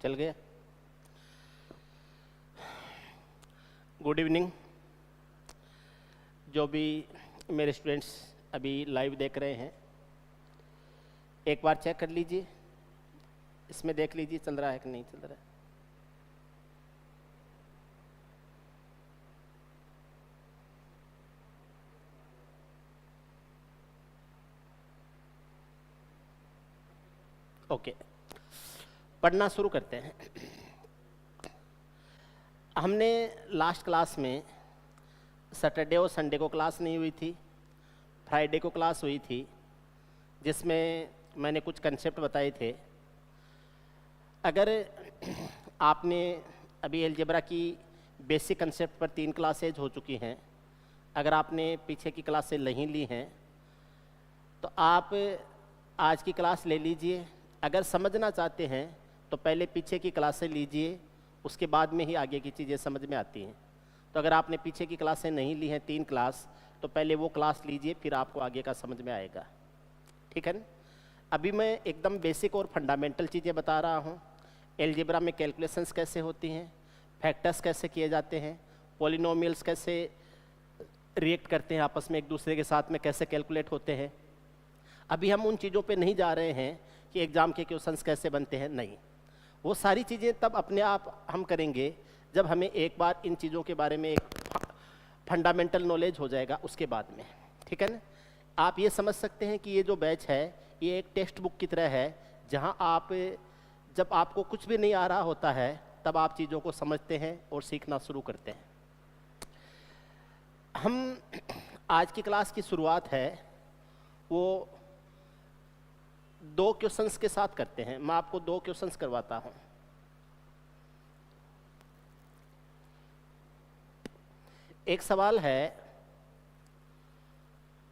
चल गया। Good evening. जो भी मेरे स्टूडेंट्स अभी लाइव देख रहे हैं, एक बार चेक कर लीजिए, इसमें देख लीजिए चल रहा है कि नहीं चल रहा है। ओके, पढ़ना शुरू करते हैं। हमने लास्ट क्लास में सैटरडे और संडे को क्लास नहीं हुई थी, फ्राइडे को क्लास हुई थी, जिसमें मैंने कुछ कंसेप्ट बताए थे। अगर आपने अभी अलजेब्रा की बेसिक कंसेप्ट पर 3 क्लासेज हो चुकी हैं, अगर आपने पीछे की क्लासें नहीं ली हैं तो आप आज की क्लास ले लीजिए। अगर समझना चाहते हैं तो पहले पीछे की क्लासें लीजिए, उसके बाद में ही आगे की चीज़ें समझ में आती हैं। तो अगर आपने पीछे की क्लासें नहीं ली हैं 3 क्लास, तो पहले वो क्लास लीजिए, फिर आपको आगे का समझ में आएगा। ठीक है ना? अभी मैं एकदम बेसिक और फंडामेंटल चीज़ें बता रहा हूँ। अलजेब्रा में कैलकुलेशंस कैसे होती हैं, फैक्टर्स कैसे किए जाते हैं, पॉलिनोमियल्स कैसे रिएक्ट करते हैं आपस में एक दूसरे के साथ में, कैसे कैलकुलेट होते हैं। अभी हम उन चीज़ों पे नहीं जा रहे हैं कि एग्ज़ाम के क्वेश्चंस कैसे बनते हैं, नहीं। वो सारी चीज़ें तब अपने आप हम करेंगे जब हमें एक बार इन चीज़ों के बारे में एक फंडामेंटल नॉलेज हो जाएगा, उसके बाद में। ठीक है ना? आप ये समझ सकते हैं कि ये जो बैच है ये एक टेक्स्ट बुक की तरह है, जहाँ आप जब आपको कुछ भी नहीं आ रहा होता है तब आप चीज़ों को समझते हैं और सीखना शुरू करते हैं। हम आज की क्लास की शुरुआत है वो 2 क्वेश्चंस के साथ करते हैं। मैं आपको 2 क्वेश्चंस करवाता हूं। एक सवाल है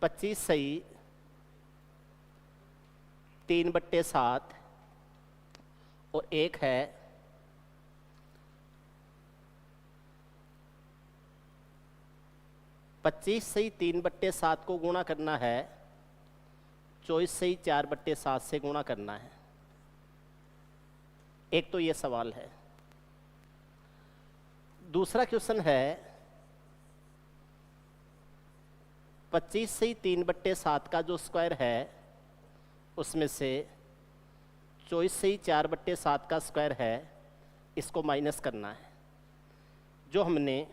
25 सही 3/7 और एक है 25 सही 3/7 को गुणा करना है 24 सही 4/7 से गुणा करना है। एक तो ये सवाल है। दूसरा क्वेश्चन है 25 सही 3/7 का जो स्क्वायर है उसमें से 24 सही 4/7 का स्क्वायर है, इसको माइनस करना है। जो हमने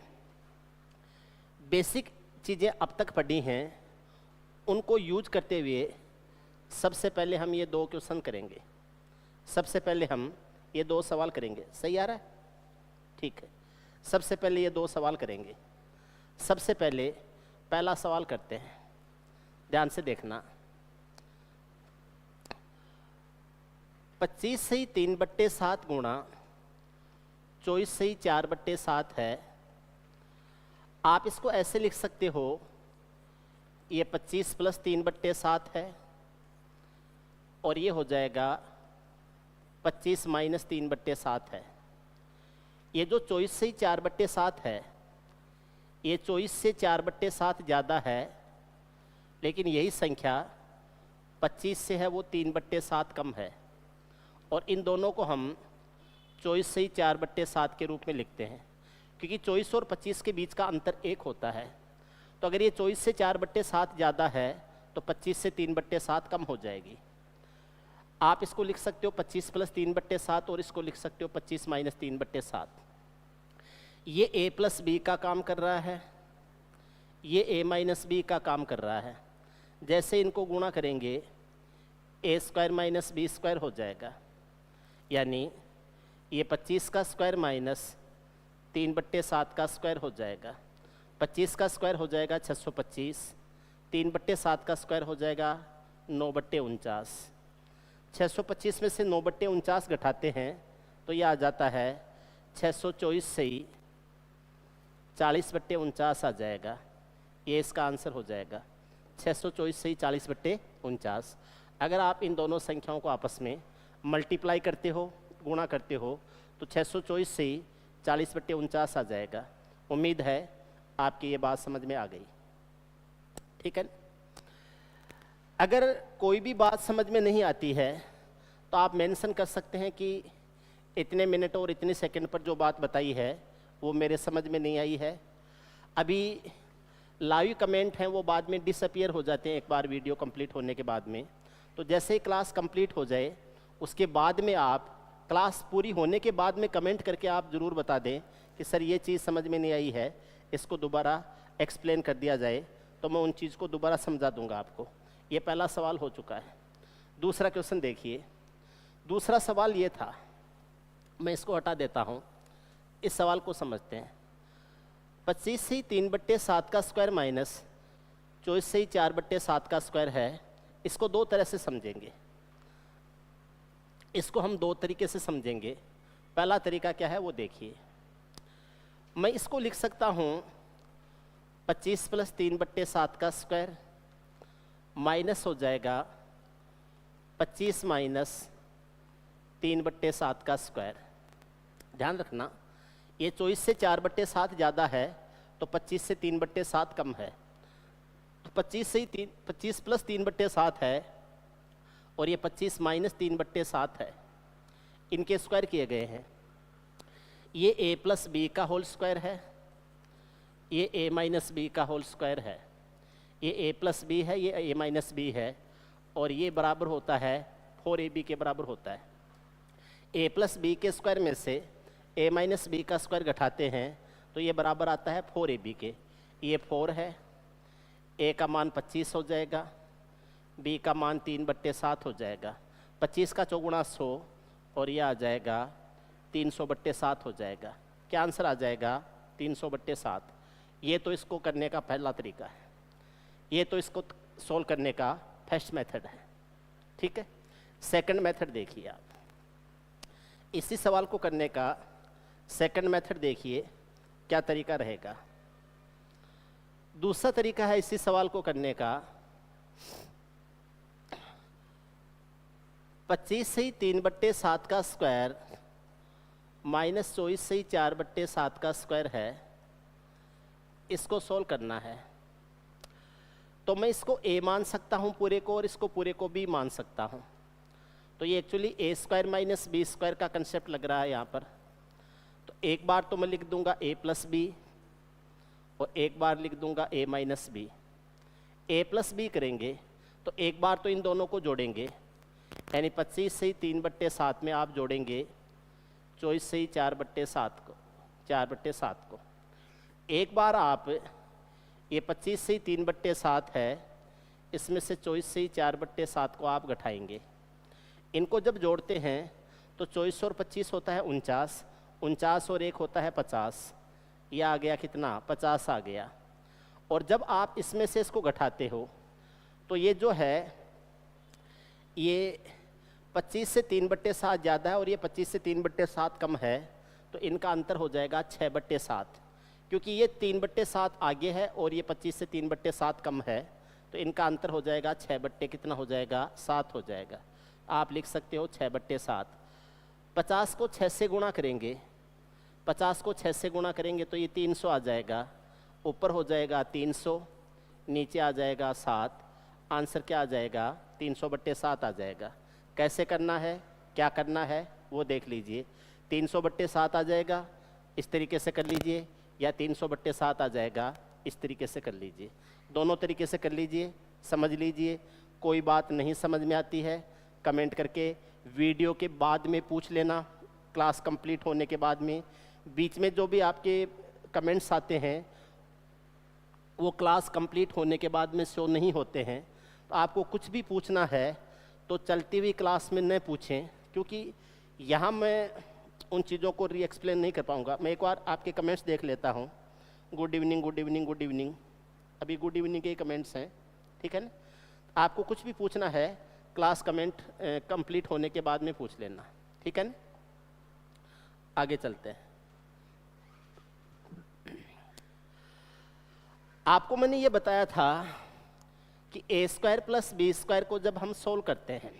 बेसिक चीज़ें अब तक पढ़ी हैं उनको यूज करते हुए सबसे पहले हम ये 2 क्वेश्चन करेंगे। सबसे पहले हम ये 2 सवाल करेंगे। सही आ रहा है? ठीक है। सबसे पहले ये 2 सवाल करेंगे। सबसे पहले पहला सवाल करते हैं, ध्यान से देखना। 25 सही 3/7 गुणा 24 सही 4/7 है। आप इसको ऐसे लिख सकते हो, ये 25 प्लस 3/7 है और ये हो जाएगा 25 माइनस 3/7 है। ये जो 24 से 4/7 है, ये 24 से 4/7 ज़्यादा है, लेकिन यही संख्या 25 से है वो 3/7 कम है। और इन दोनों को हम 24 से 4/7 के रूप में लिखते हैं, क्योंकि 24 और 25 के बीच का अंतर 1 होता है। तो अगर ये 24 से 4/7 ज़्यादा है तो 25 से 3/7 कम हो जाएगी। आप इसको लिख सकते हो 25 प्लस 3/7 और इसको लिख सकते हो 25 माइनस 3/7। ये a प्लस बी का काम कर रहा है, ये a माइनस बी का काम कर रहा है। जैसे इनको गुणा करेंगे a square minus B square हो जाएगा, यानी ये 25 का स्क्वायर माइनस 3/7 का स्क्वायर हो जाएगा। 25 का स्क्वायर हो जाएगा 625, 3/7 का स्क्वायर हो जाएगा 9/49। 625 में से 9/49 घटाते हैं तो ये आ जाता है 624 से ही 40/49 आ जाएगा। ये इसका आंसर हो जाएगा 624 से ही 40/49। अगर आप इन दोनों संख्याओं को आपस में मल्टीप्लाई करते हो, गुणा करते हो, तो 624 से ही 40/49 आ जाएगा। उम्मीद है आपकी ये बात समझ में आ गई। ठीक है? अगर कोई भी बात समझ में नहीं आती है तो आप मेंशन कर सकते हैं कि इतने मिनट और इतने सेकंड पर जो बात बताई है वो मेरे समझ में नहीं आई है। अभी लाइव कमेंट हैं वो बाद में डिसअपियर हो जाते हैं एक बार वीडियो कंप्लीट होने के बाद में। तो जैसे ही क्लास कंप्लीट हो जाए उसके बाद में आप क्लास पूरी होने के बाद में कमेंट करके आप ज़रूर बता दें कि सर ये चीज़ समझ में नहीं आई है, इसको दोबारा एक्सप्लेन कर दिया जाए, तो मैं उन चीज़ को दोबारा समझा दूंगा आपको। ये पहला सवाल हो चुका है। दूसरा क्वेश्चन देखिए। दूसरा सवाल ये था, मैं इसको हटा देता हूँ, इस सवाल को समझते हैं। 25 से 3/7 का स्क्वायर माइनस 24 से 4/7 का स्क्वायर है। इसको दो तरह से समझेंगे, इसको हम दो तरीके से समझेंगे। पहला तरीका क्या है वो देखिए। मैं इसको लिख सकता हूँ 25 + 3/7 का स्क्वायर माइनस हो जाएगा 25 - 3/7 का स्क्वायर। ध्यान रखना ये 24 से 4/7 ज़्यादा है तो 25 से 3/7 कम है। तो 25 + 3/7 है और ये 25 - 3/7 है। इनके स्क्वायर किए गए हैं। ये a + b का होल स्क्वायर है, ये a - b का होल स्क्वायर है। ये a + b है, ये a - b है, और ये बराबर होता है 4ab के बराबर होता है। a + b के स्क्वायर में से a - b का स्क्वायर घटाते हैं तो ये बराबर आता है 4ab के। ये 4 है, a का मान 25 हो जाएगा, b का मान 3/7 हो जाएगा। 25 का चौगुणा 100 और ये आ जाएगा 300/7 हो जाएगा। क्या आंसर आ जाएगा? 300/7। ये तो इसको करने का पहला तरीका है, ये तो इसको सोल्व करने का फर्स्ट मेथड है। ठीक है, सेकंड मेथड देखिए आप। इसी सवाल को करने का सेकंड मेथड देखिए क्या तरीका रहेगा। दूसरा तरीका है इसी सवाल को करने का, 25 से 3/7 का स्क्वायर माइनस 24 से 4/7 का स्क्वायर है। इसको सोल्व करना है तो मैं इसको a मान सकता हूँ पूरे को और इसको पूरे को b मान सकता हूँ। तो ये एक्चुअली a² - b² का कंसेप्ट लग रहा है यहाँ पर। तो एक बार तो मैं लिख दूंगा a + b और एक बार लिख दूंगा a - b। a + b करेंगे तो एक बार तो इन दोनों को जोड़ेंगे, यानी 25 से 3/7 में आप जोड़ेंगे 24 से 4/7 को। एक बार आप ये 25 से 3/7 है, इसमें से 24 से 4/7 को आप घटाएंगे। इनको जब जोड़ते हैं तो 24 और 25 होता है 49, 49 और 1 होता है 50। ये आ गया कितना? 50 आ गया। और जब आप इसमें से इसको घटाते हो तो ये जो है ये 25 से 3/7 ज़्यादा है और ये 25 से 3/7 कम है, तो इनका अंतर हो जाएगा 6/7। क्योंकि ये 3/7 आगे है और ये 25 से 3/7 कम है, तो इनका अंतर हो जाएगा 6 कितना हो जाएगा? 7 हो जाएगा। आप लिख सकते हो 6/7। 50 को 6 से गुणा करेंगे, 50 को 6 से गुणा करेंगे तो ये 300 आ जाएगा। ऊपर हो जाएगा 300, नीचे आ जाएगा 7। आंसर क्या आ जाएगा? 300/7 आ जाएगा। कैसे करना है, क्या करना है वो देख लीजिए। 300/7 आ जाएगा, इस तरीके से कर लीजिए, या 300/7 आ जाएगा, इस तरीके से कर लीजिए। दोनों तरीके से कर लीजिए, समझ लीजिए। कोई बात नहीं समझ में आती है कमेंट करके वीडियो के बाद में पूछ लेना, क्लास कंप्लीट होने के बाद में। बीच में जो भी आपके कमेंट्स आते हैं वो क्लास कंप्लीट होने के बाद में शो नहीं होते हैं। तो आपको कुछ भी पूछना है तो चलती हुई क्लास में न पूछें, क्योंकि यहाँ मैं उन चीज़ों को री एक्सप्लेन नहीं कर पाऊँगा। मैं एक बार आपके कमेंट्स देख लेता हूँ। Good evening, good evening, good evening. अभी गुड इवनिंग के कमेंट्स हैं, ठीक है ना। आपको कुछ भी पूछना है क्लास कमेंट कंप्लीट होने के बाद में पूछ लेना, ठीक है ना। आगे चलते हैं। आपको मैंने ये बताया था कि a² + b² को जब हम सोल्व करते हैं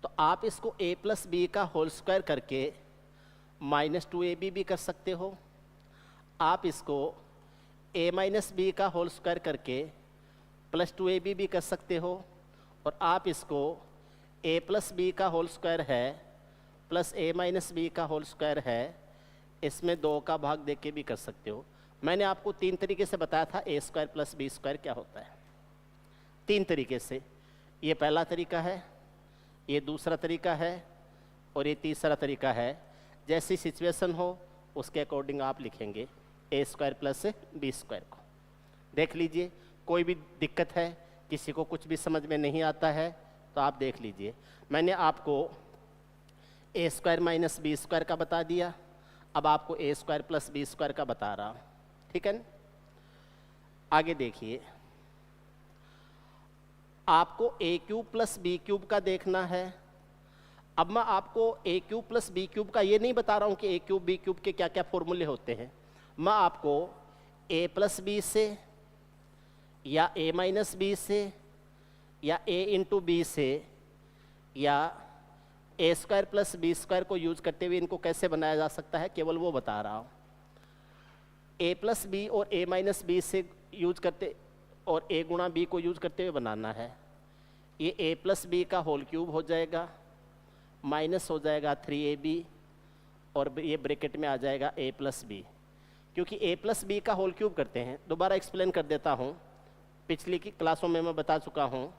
तो आप इसको a + b का होल स्क्वायर करके -2ab भी कर सकते हो। आप इसको a - b का होल स्क्वायर करके +2ab भी कर सकते हो। और आप इसको a + b का होल स्क्वायर है प्लस ए माइनस बी का होल स्क्वायर है, इसमें 2 का भाग दे के भी कर सकते हो। मैंने आपको 3 तरीके से बताया था ए स्क्वायर प्लस बी स्क्वायर क्या होता है, 3 तरीके से। ये पहला तरीका है, ये दूसरा तरीका है और ये तीसरा तरीका है। जैसी सिचुएशन हो उसके अकॉर्डिंग आप लिखेंगे ए स्क्वायर प्लस बी स्क्वायर को। देख लीजिए, कोई भी दिक्कत है, किसी को कुछ भी समझ में नहीं आता है तो आप देख लीजिए। मैंने आपको ए स्क्वायर माइनस बी स्क्वायर का बता दिया, अब आपको ए स्क्वायर प्लस बी स्क्वायर का बता रहा हूँ, ठीक है ना। आगे देखिए, आपको ए क्यूब प्लस बी क्यूब का देखना है। अब मैं आपको ए क्यूब प्लस बी क्यूब का ये नहीं बता रहा हूँ कि ए क्यूब बी क्यूब के क्या क्या फॉर्मूले होते हैं। मैं आपको ए प्लस बी से या ए माइनस बी से या ए इंटू बी से या ए स्क्वायर प्लस बी स्क्वायर को यूज करते हुए इनको कैसे बनाया जा सकता है, केवल वो बता रहा हूँ। ए प्लस बी और ए माइनस बी से यूज करते और ए गुणा बी को यूज करते हुए बनाना है। ये ए प्लस बी का होल क्यूब हो जाएगा, माइनस हो जाएगा 3ab और ये ब्रैकेट में आ जाएगा ए प्लस बी। क्योंकि ए प्लस बी का होल क्यूब करते हैं, दोबारा एक्सप्लेन कर देता हूँ, पिछली की क्लासों में मैं बता चुका हूँ।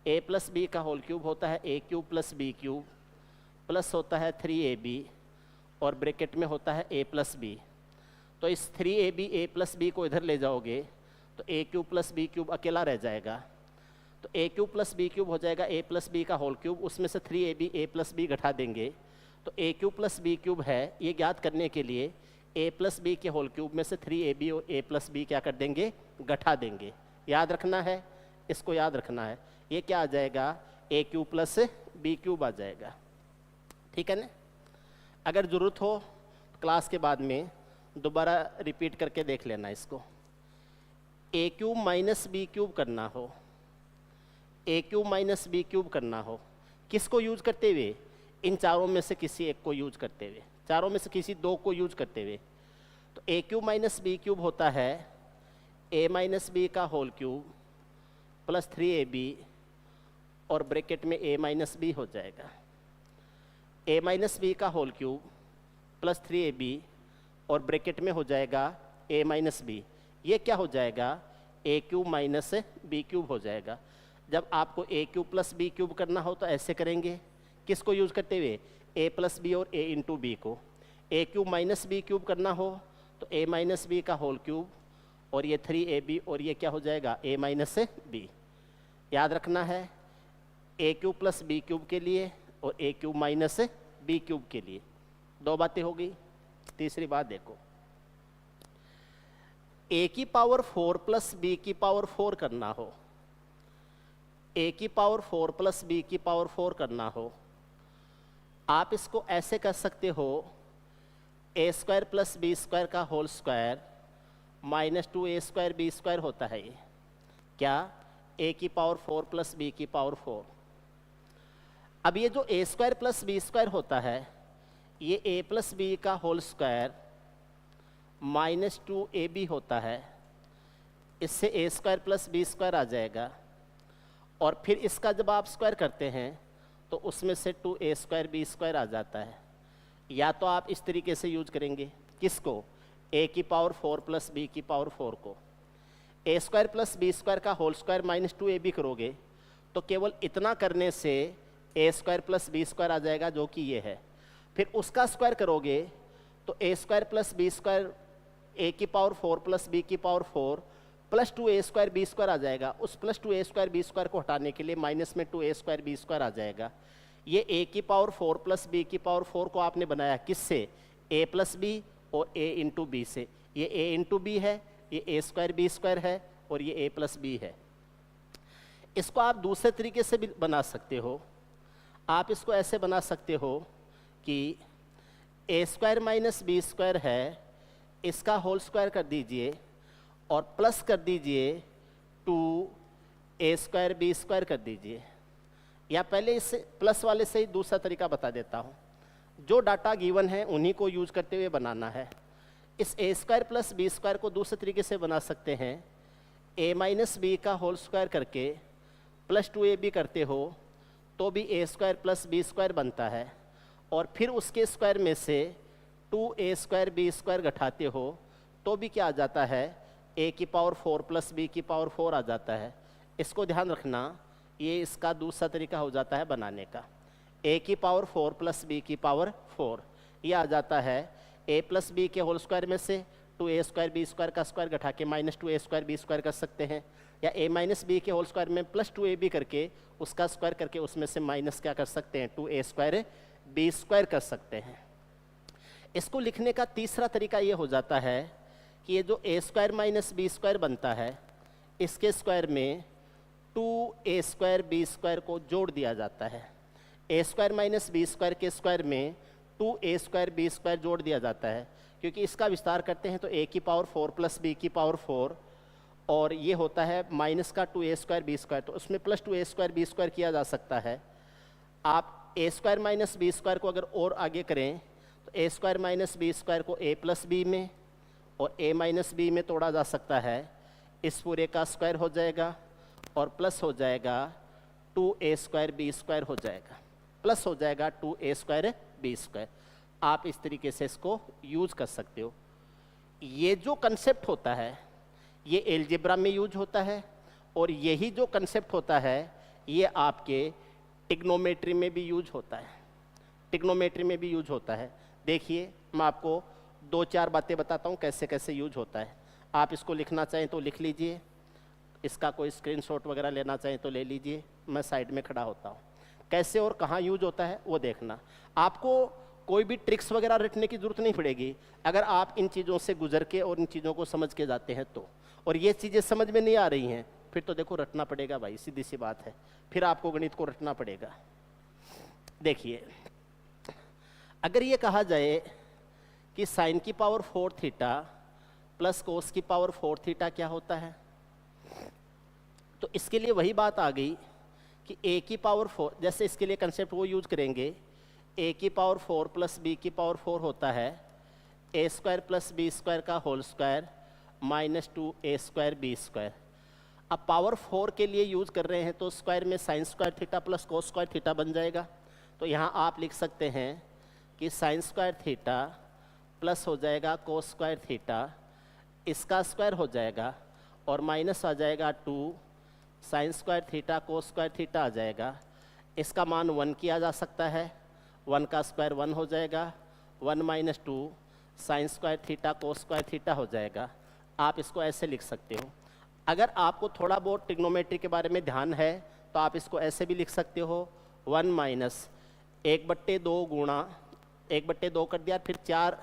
ए प्लस बी का होल क्यूब होता है A cube plus B cube plus होता है 3ab और ब्रैकेट में होता है ए प्लस बी। तो इस 3ab ए प्लस बी को इधर ले जाओगे तो A cube plus B cube अकेला रह जाएगा, तो A cube plus B cube हो जाएगा ए प्लस बी का होल क्यूब, उसमें से 3ab ए प्लस बी घटा देंगे तो A cube plus B cube है। ये ज्ञात करने के लिए ए प्लस बी के होल क्यूब में से 3ab और ए प्लस बी क्या कर देंगे, घटा देंगे। याद रखना है, इसको याद रखना है। ये क्या आ जाएगा, a cube plus B cube आ जाएगा, ठीक है ना। अगर ज़रूरत हो क्लास के बाद में दोबारा रिपीट करके देख लेना इसको। ए क्यूब माइनस बी क्यूब करना हो, ए क्यूब माइनस बी क्यूब करना हो, किसको यूज करते हुए, इन चारों में से किसी एक को यूज करते हुए, चारों में से किसी 2 को यूज करते हुए। तो A cube minus B cube होता है ए माइनस बी का होल क्यूब प्लस 3ab और ब्रैकेट में ए माइनस बी हो जाएगा। ए माइनस बी का होल क्यूब प्लस 3ab और ब्रैकेट में हो जाएगा ए माइनस बी। ये क्या हो जाएगा, a cube minus B cube हो जाएगा। जब आपको ए क्यूब प्लस बी क्यूब करना हो तो ऐसे करेंगे, किसको यूज करते हुए, ए प्लस बी और ए इंटू बी को। ए क्यूब माइनस बी क्यूब करना हो तो ए माइनस बी का होल क्यूब और ये 3ab और ये क्या हो जाएगा, ए माइनस बी। याद रखना है, A cube plus B cube के लिए और A cube minus B cube के लिए 2 बातें हो गई। तीसरी बात देखो, ए की पावर 4 प्लस बी की पावर 4 करना हो, ए की पावर 4 प्लस बी की पावर 4 करना हो, आप इसको ऐसे कर सकते हो, A square plus B square का whole square minus 2a square B square होता है। ये क्या, ए की पावर 4 प्लस बी की पावर 4। अब ये जो A square plus B square होता है, ये ए प्लस बी का होल स्क्वायर माइनस 2ab होता है। इससे ए स्क्वायर प्लस बी स्क्वायर आ जाएगा और फिर इसका जब आप स्क्वायर करते हैं तो उसमें से 2a स्क्वायर बी स्क्वायर आ जाता है। या तो आप इस तरीके से यूज करेंगे, किसको, ए की पावर 4 प्लस बी की पावर 4 को। A square plus B square का होल स्क्वायर माइनस 2ab करोगे तो केवल इतना करने से A square plus B square आ जाएगा, जो कि ये है। फिर उसका स्क्वायर करोगे तो A square plus B square A की पावर 4 प्लस बी की power 4 plus 2a square B square आ जाएगा। उस plus 2a square B square को हटाने के लिए माइनस में 2a स्क्वायर बी स्क्वायर आ जाएगा। ये a की पावर 4 प्लस बी की पावर 4 को आपने बनाया किससे, a प्लस बी और a इंटू बी से। ये a इंटू बी है, ये a स्क्वायर बी स्क्वायर है और ये a प्लस बी है। इसको आप दूसरे तरीके से भी बना सकते हो। आप इसको ऐसे बना सकते हो कि a square minus B square है, इसका होल स्क्वायर कर दीजिए और प्लस कर दीजिए 2a स्क्वायर बी स्क्वायर कर दीजिए। या पहले इस प्लस वाले से ही दूसरा तरीका बता देता हूँ। जो डाटा गिवन है उन्हीं को यूज करते हुए बनाना है। इस a square plus B square को दूसरे तरीके से बना सकते हैं, a माइनस बी का होल स्क्वायर करके प्लस 2ab करते हो तो भी a square plus B square बनता है। और फिर उसके स्क्वायर में से 2a² b² घटाते हो तो भी क्या आ जाता है, a की पावर 4 प्लस b की पावर 4 आ जाता है। इसको ध्यान रखना, ये इसका दूसरा तरीका हो जाता है बनाने का। a की पावर 4 प्लस b की पावर 4, ये आ जाता है a प्लस b के होल स्क्वायर में से 2a² b² का स्क्वायर घटा के -2a² b² कर सकते हैं, या a माइनस बी के होल स्क्वायर में प्लस 2ab करके उसका स्क्वायर करके उसमें से माइनस क्या कर सकते हैं, 2a² b² कर सकते हैं। इसको लिखने का तीसरा तरीका ये हो जाता है कि ये जो a² माइनस b² बनता है, इसके स्क्वायर में 2a² b² को जोड़ दिया जाता है। a² माइनस b² के स्क्वायर में 2a² b² जोड़ दिया जाता है, क्योंकि इसका विस्तार करते हैं तो a की पावर 4 प्लस b की पावर 4, और ये होता है माइनस का 2a² b², तो उसमें प्लस 2a² b² किया जा सकता है। आप a² माइनस b² को अगर और आगे करें तो a² माइनस b² को a प्लस b में और a माइनस b में तोड़ा जा सकता है। इस पूरे का स्क्वायर हो जाएगा और प्लस हो जाएगा 2a² b² हो जाएगा, प्लस हो जाएगा 2a² b²। आप इस तरीके से इसको यूज कर सकते हो। ये जो कंसेप्ट होता है ये एलजेब्रा में यूज होता है, और यही जो कंसेप्ट होता है ये आपके टिग्नोमेट्री में भी यूज होता है। टिग्नोमेट्री में भी यूज होता है। देखिए मैं आपको 2-4 बातें बताता हूँ कैसे कैसे यूज होता है। आप इसको लिखना चाहें तो लिख लीजिए, इसका कोई स्क्रीनशॉट वगैरह लेना चाहें तो ले लीजिए, मैं साइड में खड़ा होता हूँ। कैसे और कहाँ यूज होता है वो देखना। आपको कोई भी ट्रिक्स वगैरह रटने की जरूरत नहीं पड़ेगी अगर आप इन चीज़ों से गुजर के और इन चीज़ों को समझ के जाते हैं तो। और ये चीज़ें समझ में नहीं आ रही हैं फिर तो देखो रटना पड़ेगा भाई, सीधी सी बात है, फिर आपको गणित को रटना पड़ेगा। देखिए अगर ये कहा जाए कि साइन की पावर 4 थीटा प्लस कोस की पावर 4 थीटा क्या होता है, तो इसके लिए वही बात आ गई कि a की पावर 4, जैसे इसके लिए कंसेप्ट वो यूज करेंगे, a की पावर 4 प्लस b की पावर 4 होता है a² प्लस b² का whole square minus 2a² b²। अब पावर 4 के लिए यूज कर रहे हैं तो स्क्वायर में sign square theta plus cos square theta बन जाएगा। तो यहाँ आप लिख सकते हैं कि साइन स्क्वायर थीटा प्लस हो जाएगा कोस स्क्वायर थीटा, इसका स्क्वायर हो जाएगा और माइनस आ जाएगा 2 sine square theta cos square theta आ जाएगा। इसका मान 1 किया जा सकता है, 1 का स्क्वायर 1 हो जाएगा, 1 minus 2 sine square theta cos square theta हो जाएगा। आप इसको ऐसे लिख सकते हो। अगर आपको थोड़ा बहुत ट्रिग्नोमेट्री के बारे में ध्यान है तो आप इसको ऐसे भी लिख सकते हो, 1 माइनस 1/2 गुणा 1/2 कर दिया, फिर 4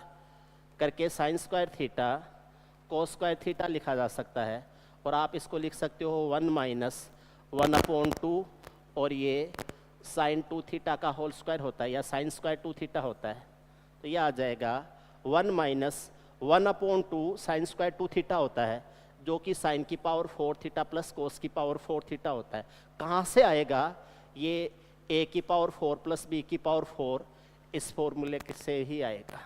करके sign square theta cos square theta लिखा जा सकता है। और आप इसको लिख सकते हो 1 माइनस 1/2, और ये साइन 2 थीटा का होल स्क्वायर होता है या साइन स्क्वायर 2 थीटा होता है। तो यह आ जाएगा 1 माइनस 1/2 साइन स्क्वायर 2 थीटा होता है, जो कि साइन की पावर 4 थीटा प्लस कोस की पावर 4 थीटा होता है। कहाँ से आएगा ये, a की पावर 4 प्लस b की पावर 4, इस फॉर्मूले से ही आएगा।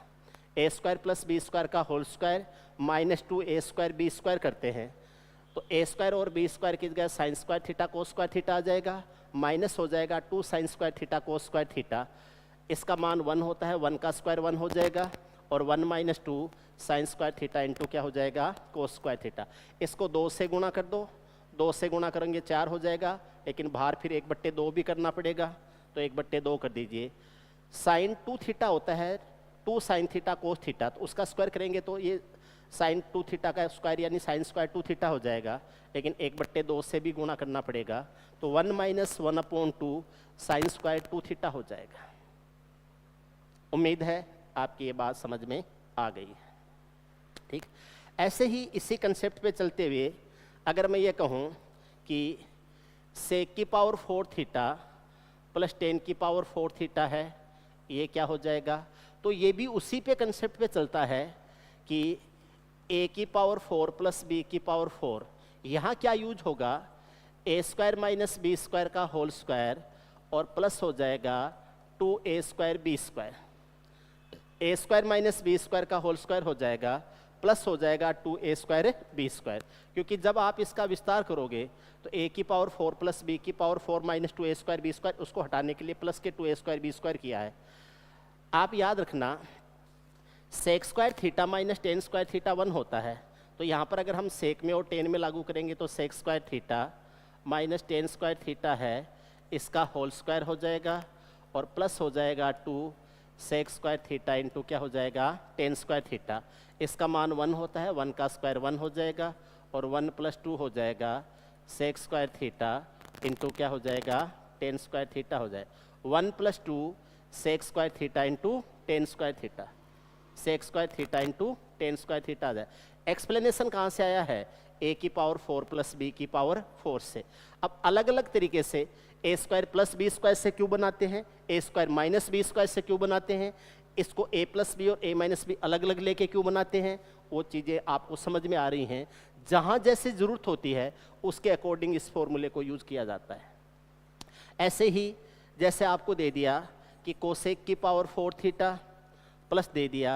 a² प्लस b² का whole square minus 2a² b² करते हैं तो a² और b² की जगह sine square theta cos square theta आ जाएगा, माइनस हो जाएगा 2 sine square theta cos square theta. इसका मान 1 होता है, 1 का स्क्वायर 1 हो जाएगा, और 1 minus 2 sine square theta into क्या हो जाएगा, कोस स्क्वायर थीटा। इसको 2 से गुणा कर दो, 2 से गुणा करेंगे 4 हो जाएगा, लेकिन बाहर फिर 1/2 भी करना पड़ेगा, तो 1/2 कर दीजिए। साइन 2 थीटा होता है 2 साइन थीटा कोस थीटा, तो उसका स्क्वायर करेंगे तो ये साइन 2 थीटा का स्क्वायर यानी साइन स्क्वायर 2 थीटा हो जाएगा, लेकिन 1/2 से भी गुणा करना पड़ेगा, तो 1 माइनस 1/2 साइन स्क्वायर 2 थीटा हो जाएगा। उम्मीद है आपकी ये बात समझ में आ गई है। ठीक, ऐसे ही इसी कंसेप्ट पे चलते हुए अगर मैं ये कहूँ कि सेक की पावर 4 थीटा प्लस 10 की पावर 4 थीटा है, ये क्या हो जाएगा, तो ये भी उसी पे कंसेप्ट पे चलता है कि a की पावर 4 प्लस b की पावर 4, यहाँ क्या यूज होगा, a² माइनस b² का होल स्क्वायर और प्लस हो जाएगा 2a² b²। a² minus b² का होल स्क्वायर हो जाएगा, प्लस हो जाएगा 2a² b², क्योंकि जब आप इसका विस्तार करोगे तो a की पावर 4 प्लस b की पावर 4 माइनस 2a² b², उसको हटाने के लिए प्लस के 2a² b² किया है। आप याद रखना sec square theta minus tan square theta 1 होता है, तो यहाँ पर अगर हम सेक में और टेन में लागू करेंगे तो sec square theta minus tan square theta है, इसका होल स्क्वायर हो जाएगा और प्लस हो जाएगा 2 सेक स्क्वायर थीटा इंटू क्या हो जाएगा टेन स्क्वायर थीटा। इसका मान 1 होता है, 1 का स्क्वायर 1 हो जाएगा और 1 प्लस 2 हो जाएगा सेक स्क्वायर थीटा इंटू क्या हो जाएगा टेन स्क्वायर थीटा हो जाए 1 plus 2 sec square theta into tan square theta, sec square theta into tan square theta आ जाए। एक्सप्लेनेशन कहाँ से आया है, a की पावर 4 प्लस बी की पावर 4 से। अब अलग अलग तरीके से A square plus B square से क्यों बनाते हैं, A square minus B square से क्यों बनाते हैं, इसको a प्लस बी और a माइनस बी अलग अलग लेके क्यों बनाते हैं, वो चीज़ें आपको समझ में आ रही हैं। जहाँ जैसे ज़रूरत होती है उसके अकॉर्डिंग इस फॉर्मूले को यूज़ किया जाता है। ऐसे ही जैसे आपको दे दिया कि कोसेक की पावर 4 थीटा प्लस दे दिया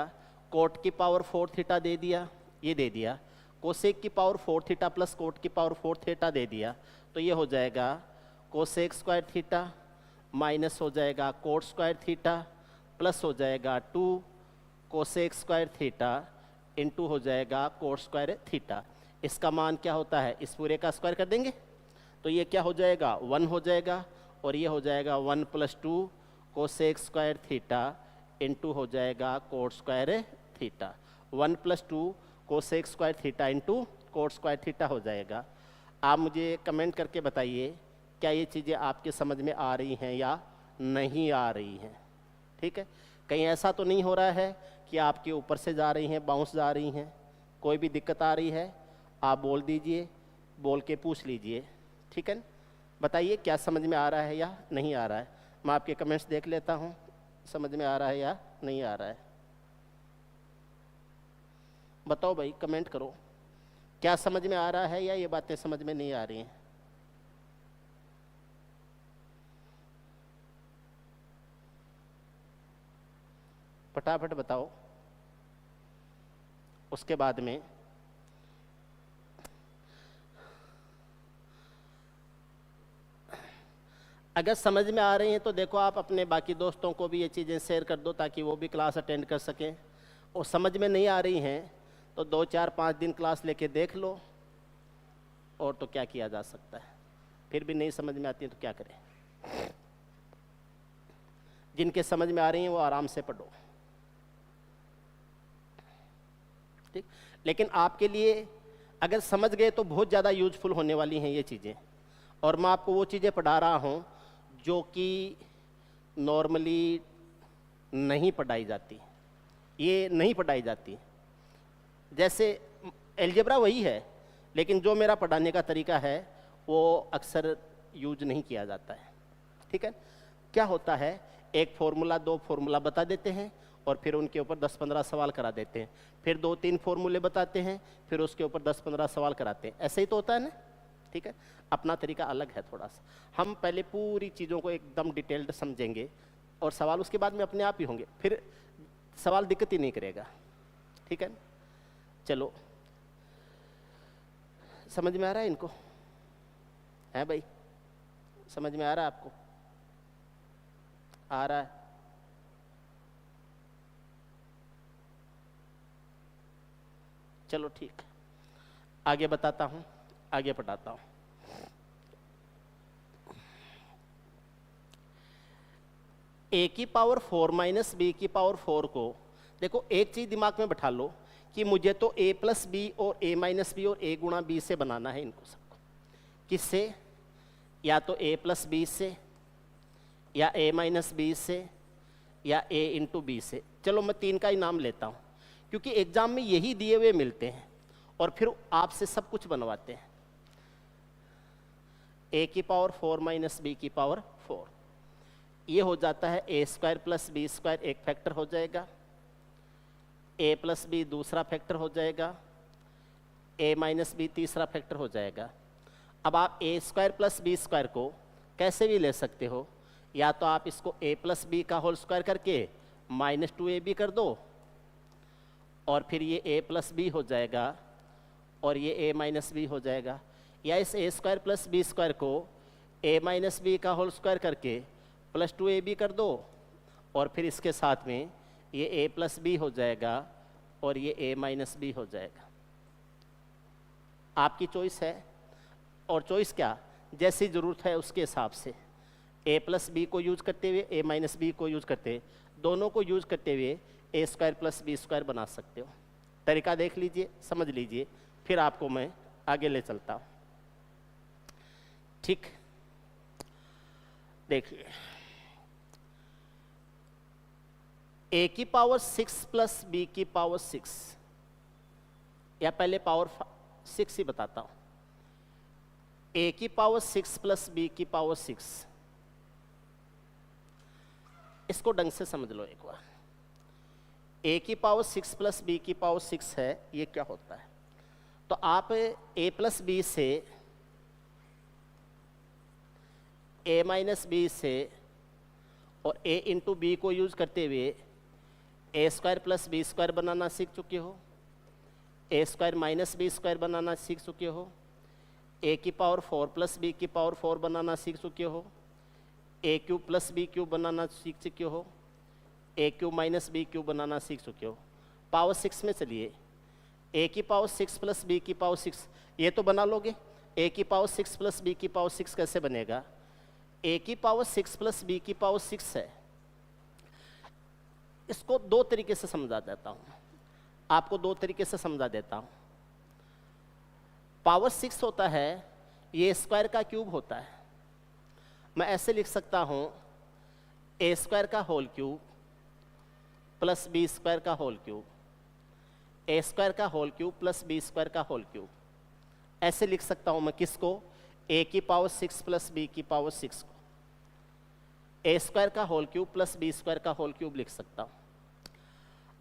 कोट की पावर 4 थीटा दे दिया, ये दे दिया कोसेक की पावर 4 थीटा प्लस कोट की पावर 4 थीटा दे दिया, तो ये हो जाएगा कोसेक स्क्वायर थीटा माइनस हो जाएगा कोट स्क्वायर थीटा प्लस हो जाएगा 2 कोसेक स्क्वायर थीटा इंटू हो जाएगा कोट स्क्वायर थीटा। इसका मान क्या होता है, इस पूरे का स्क्वायर कर देंगे तो ये क्या हो जाएगा 1 हो जाएगा और ये हो जाएगा 1 plus 2 cosec square theta into हो जाएगा coat square theta, 1 plus 2 cosec square theta into coat square theta हो जाएगा। आप मुझे कमेंट करके बताइए क्या ये चीज़ें आपके समझ में आ रही हैं या नहीं आ रही हैं। ठीक है, कहीं ऐसा तो नहीं हो रहा है कि आपके ऊपर से जा रही हैं, बाउंस जा रही हैं, कोई भी दिक्कत आ रही है आप बोल दीजिए, बोल के पूछ लीजिए। ठीक है, बताइए क्या समझ में आ रहा है या नहीं आ रहा है। मैं आपके कमेंट्स देख लेता हूँ, समझ में आ रहा है या नहीं आ रहा है, बताओ भाई, कमेंट करो क्या समझ में आ रहा है या ये बातें समझ में नहीं आ रही हैं। फटाफट बताओ, उसके बाद में अगर समझ में आ रही हैं तो देखो आप अपने बाकी दोस्तों को भी ये चीज़ें शेयर कर दो ताकि वो भी क्लास अटेंड कर सकें। और समझ में नहीं आ रही हैं तो 2 4 5 दिन क्लास लेके देख लो, और तो क्या किया जा सकता है। फिर भी नहीं समझ में आती है तो क्या करें। जिनके समझ में आ रही हैं वो आराम से पढ़ो, ठीक। लेकिन आपके लिए अगर समझ गए तो बहुत ज़्यादा यूजफुल होने वाली हैं ये चीज़ें। और मैं आपको वो चीज़ें पढ़ा रहा हूँ जो कि नॉर्मली नहीं पढ़ाई जाती, ये नहीं पढ़ाई जाती। जैसे अलजेब्रा वही है, लेकिन जो मेरा पढ़ाने का तरीका है वो अक्सर यूज नहीं किया जाता है। ठीक है, क्या होता है, एक फॉर्मूला 2 फॉर्मूला बता देते हैं और फिर उनके ऊपर 10-15 सवाल करा देते हैं, फिर 2-3 फॉर्मूले बताते हैं, फिर उसके ऊपर 10-15 सवाल कराते हैं। ऐसे ही तो होता है ना। ठीक है, अपना तरीका अलग है थोड़ा सा। हम पहले पूरी चीज़ों को एकदम डिटेल्ड समझेंगे और सवाल उसके बाद में अपने आप ही होंगे, फिर सवाल दिक्कत ही नहीं करेगा। ठीक है, चलो समझ में आ रहा है इनको, है भाई, समझ में आ रहा है आपको, आ रहा है। चलो ठीक, आगे बताता हूँ, आगे पढ़ाता हूँ। a की पावर 4 माइनस बी की पावर 4 को देखो, एक चीज दिमाग में बैठा लो कि मुझे तो a प्लस बी और a माइनस बी और a गुणा बी से बनाना है इनको सबको। किससे, या तो a प्लस बी से, या a माइनस बी से, या a इंटू बी से। चलो मैं 3 का ही नाम लेता हूँ क्योंकि एग्जाम में यही दिए हुए मिलते हैं और फिर आपसे सब कुछ बनवाते हैं। a की पावर 4 माइनस बी की पावर 4, ये हो जाता है a square plus B square, एक फैक्टर हो जाएगा, a प्लस बी दूसरा फैक्टर हो जाएगा, a माइनस बी तीसरा फैक्टर हो जाएगा। अब आप a square plus B square को कैसे भी ले सकते हो, या तो आप इसको a प्लस बी का होल स्क्वायर करके माइनस 2ab कर दो और फिर ये a प्लस बी हो जाएगा और ये a माइनस बी हो जाएगा, या इस a square plus B square को a माइनस बी का होल स्क्वायर करके प्लस 2ab कर दो और फिर इसके साथ में ये a प्लस बी हो जाएगा और ये a माइनस बी हो जाएगा। आपकी चॉइस है, और चॉइस क्या, जैसी ज़रूरत है उसके हिसाब से a प्लस बी को यूज करते हुए a माइनस बी को यूज करते हुए, दोनों को यूज करते हुए a square plus B square बना सकते हो। तरीका देख लीजिए, समझ लीजिए, फिर आपको मैं आगे ले चलता हूँ। ठीक, देखिए a की पावर 6 प्लस b की पावर 6, या पहले पावर 6 ही बताता हूँ। a की पावर 6 प्लस b की पावर 6, इसको ढंग से समझ लो एक बार। a की पावर 6 प्लस b की पावर 6 है, ये क्या होता है? तो आप a प्लस बी से a माइनस बी से और a इंटू बी को यूज करते हुए a square plus B square बनाना सीख चुके हो, a square minus B square बनाना सीख चुके हो, a की पावर 4 प्लस बी की पावर 4 बनाना सीख चुके हो, a cube plus B cube बनाना सीख चुके हो, a cube minus B cube बनाना सीख चुके हो। पावर 6 में चलिए, a की पावर 6 प्लस बी की पावर 6, ये तो बना लोगे। a की पावर 6 प्लस बी की पावर 6 कैसे बनेगा? a की पावर 6 प्लस बी की पावर 6 है। इसको दो तरीके से समझा देता हूँ, आपको दो तरीके से समझा देता हूँ। पावर 6 होता है, ये स्क्वायर का क्यूब होता है। मैं ऐसे लिख सकता हूँ, a स्क्वायर का whole cube plus B square का होल क्यूब, a स्क्वायर का whole cube plus B square का होल क्यूब। ऐसे लिख सकता हूँ मैं किसको? a की पावर 6 प्लस बी की पावर 6 को a स्क्वायर का whole cube plus B square का होल क्यूब लिख सकता हूँ।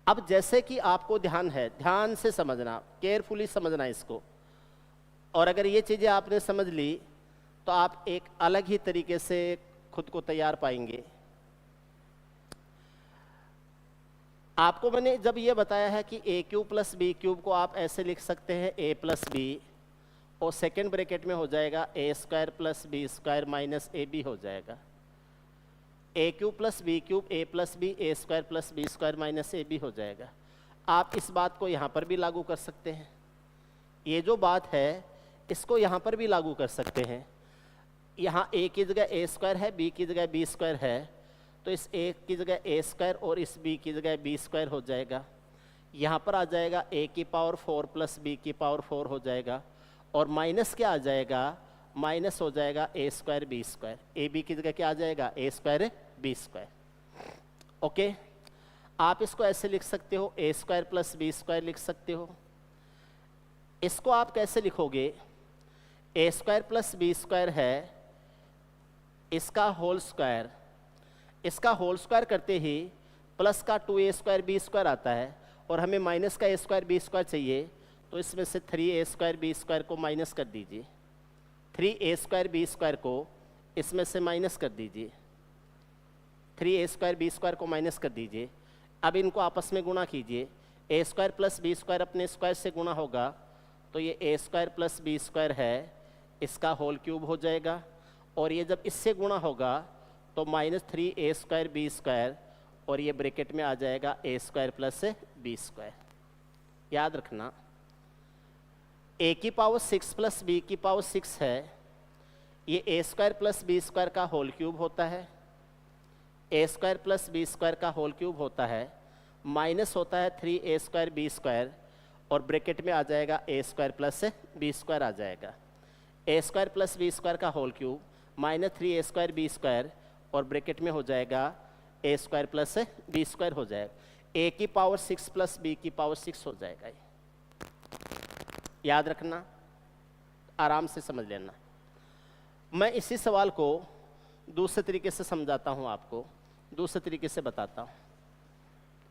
अब जैसे कि आपको ध्यान है, ध्यान से समझना, केयरफुली समझना इसको, और अगर ये चीज़ें आपने समझ ली तो आप एक अलग ही तरीके से खुद को तैयार पाएंगे। आपको मैंने जब ये बताया है कि a cube plus B cube को आप ऐसे लिख सकते हैं a प्लस बी, और सेकेंड ब्रैकेट में हो जाएगा a square plus B square minus A B हो जाएगा। a cube plus B cube a plus B a square plus B square minus A B हो जाएगा। आप इस बात को यहाँ पर भी लागू कर सकते हैं, ये जो बात है इसको यहाँ पर भी लागू कर सकते हैं। यहाँ a की जगह a स्क्वायर है, b की जगह b स्क्वायर है, तो इस a की जगह a स्क्वायर और इस b की जगह b स्क्वायर हो जाएगा। यहाँ पर आ जाएगा a की पावर 4 प्लस b की पावर 4 हो जाएगा, और माइनस क्या आ जाएगा? माइनस हो जाएगा a square b square. A B की जगह क्या आ जाएगा? a square b square. Okay, आप इसको ऐसे लिख सकते हो, a square plus b square लिख सकते हो। इसको आप कैसे लिखोगे? a square plus B square है, इसका होल स्क्वायर, इसका होल स्क्वायर करते ही प्लस का 2a स्क्वायर बी स्क्वायर आता है, और हमें माइनस का a स्क्वायर बी स्क्वायर चाहिए, तो इसमें से 3a स्क्वायर बी स्क्वायर को माइनस कर दीजिए। 3a स्क्वायर बी स्क्वायर को इसमें से माइनस कर दीजिए, 3a स्क्वायर बी स्क्वायर को माइनस कर दीजिए। अब इनको आपस में गुणा कीजिए, a square plus B square अपने स्क्वायर से गुणा होगा, तो ये a square plus B square है, इसका होल क्यूब हो जाएगा, और ये जब इससे गुणा होगा तो minus 3a square B square, और ये ब्रैकेट में आ जाएगा a square plus B square. याद रखना, a की पावर 6 प्लस b की पावर 6 है, ये a square plus B square का होल क्यूब होता है, a square plus B square का होल क्यूब होता है, माइनस होता है 3a स्क्वायर बी स्क्वायर, और ब्रैकेट में आ जाएगा a square plus B square आ जाएगा। a square plus B square का whole cube minus 3a square B square, और ब्रैकेट में हो जाएगा a square plus B square हो जाएगा। a की पावर 6 प्लस b की पावर 6 हो जाएगा। याद रखना, आराम से समझ लेना। मैं इसी सवाल को दूसरे तरीके से समझाता हूँ, आपको दूसरे तरीके से बताता हूँ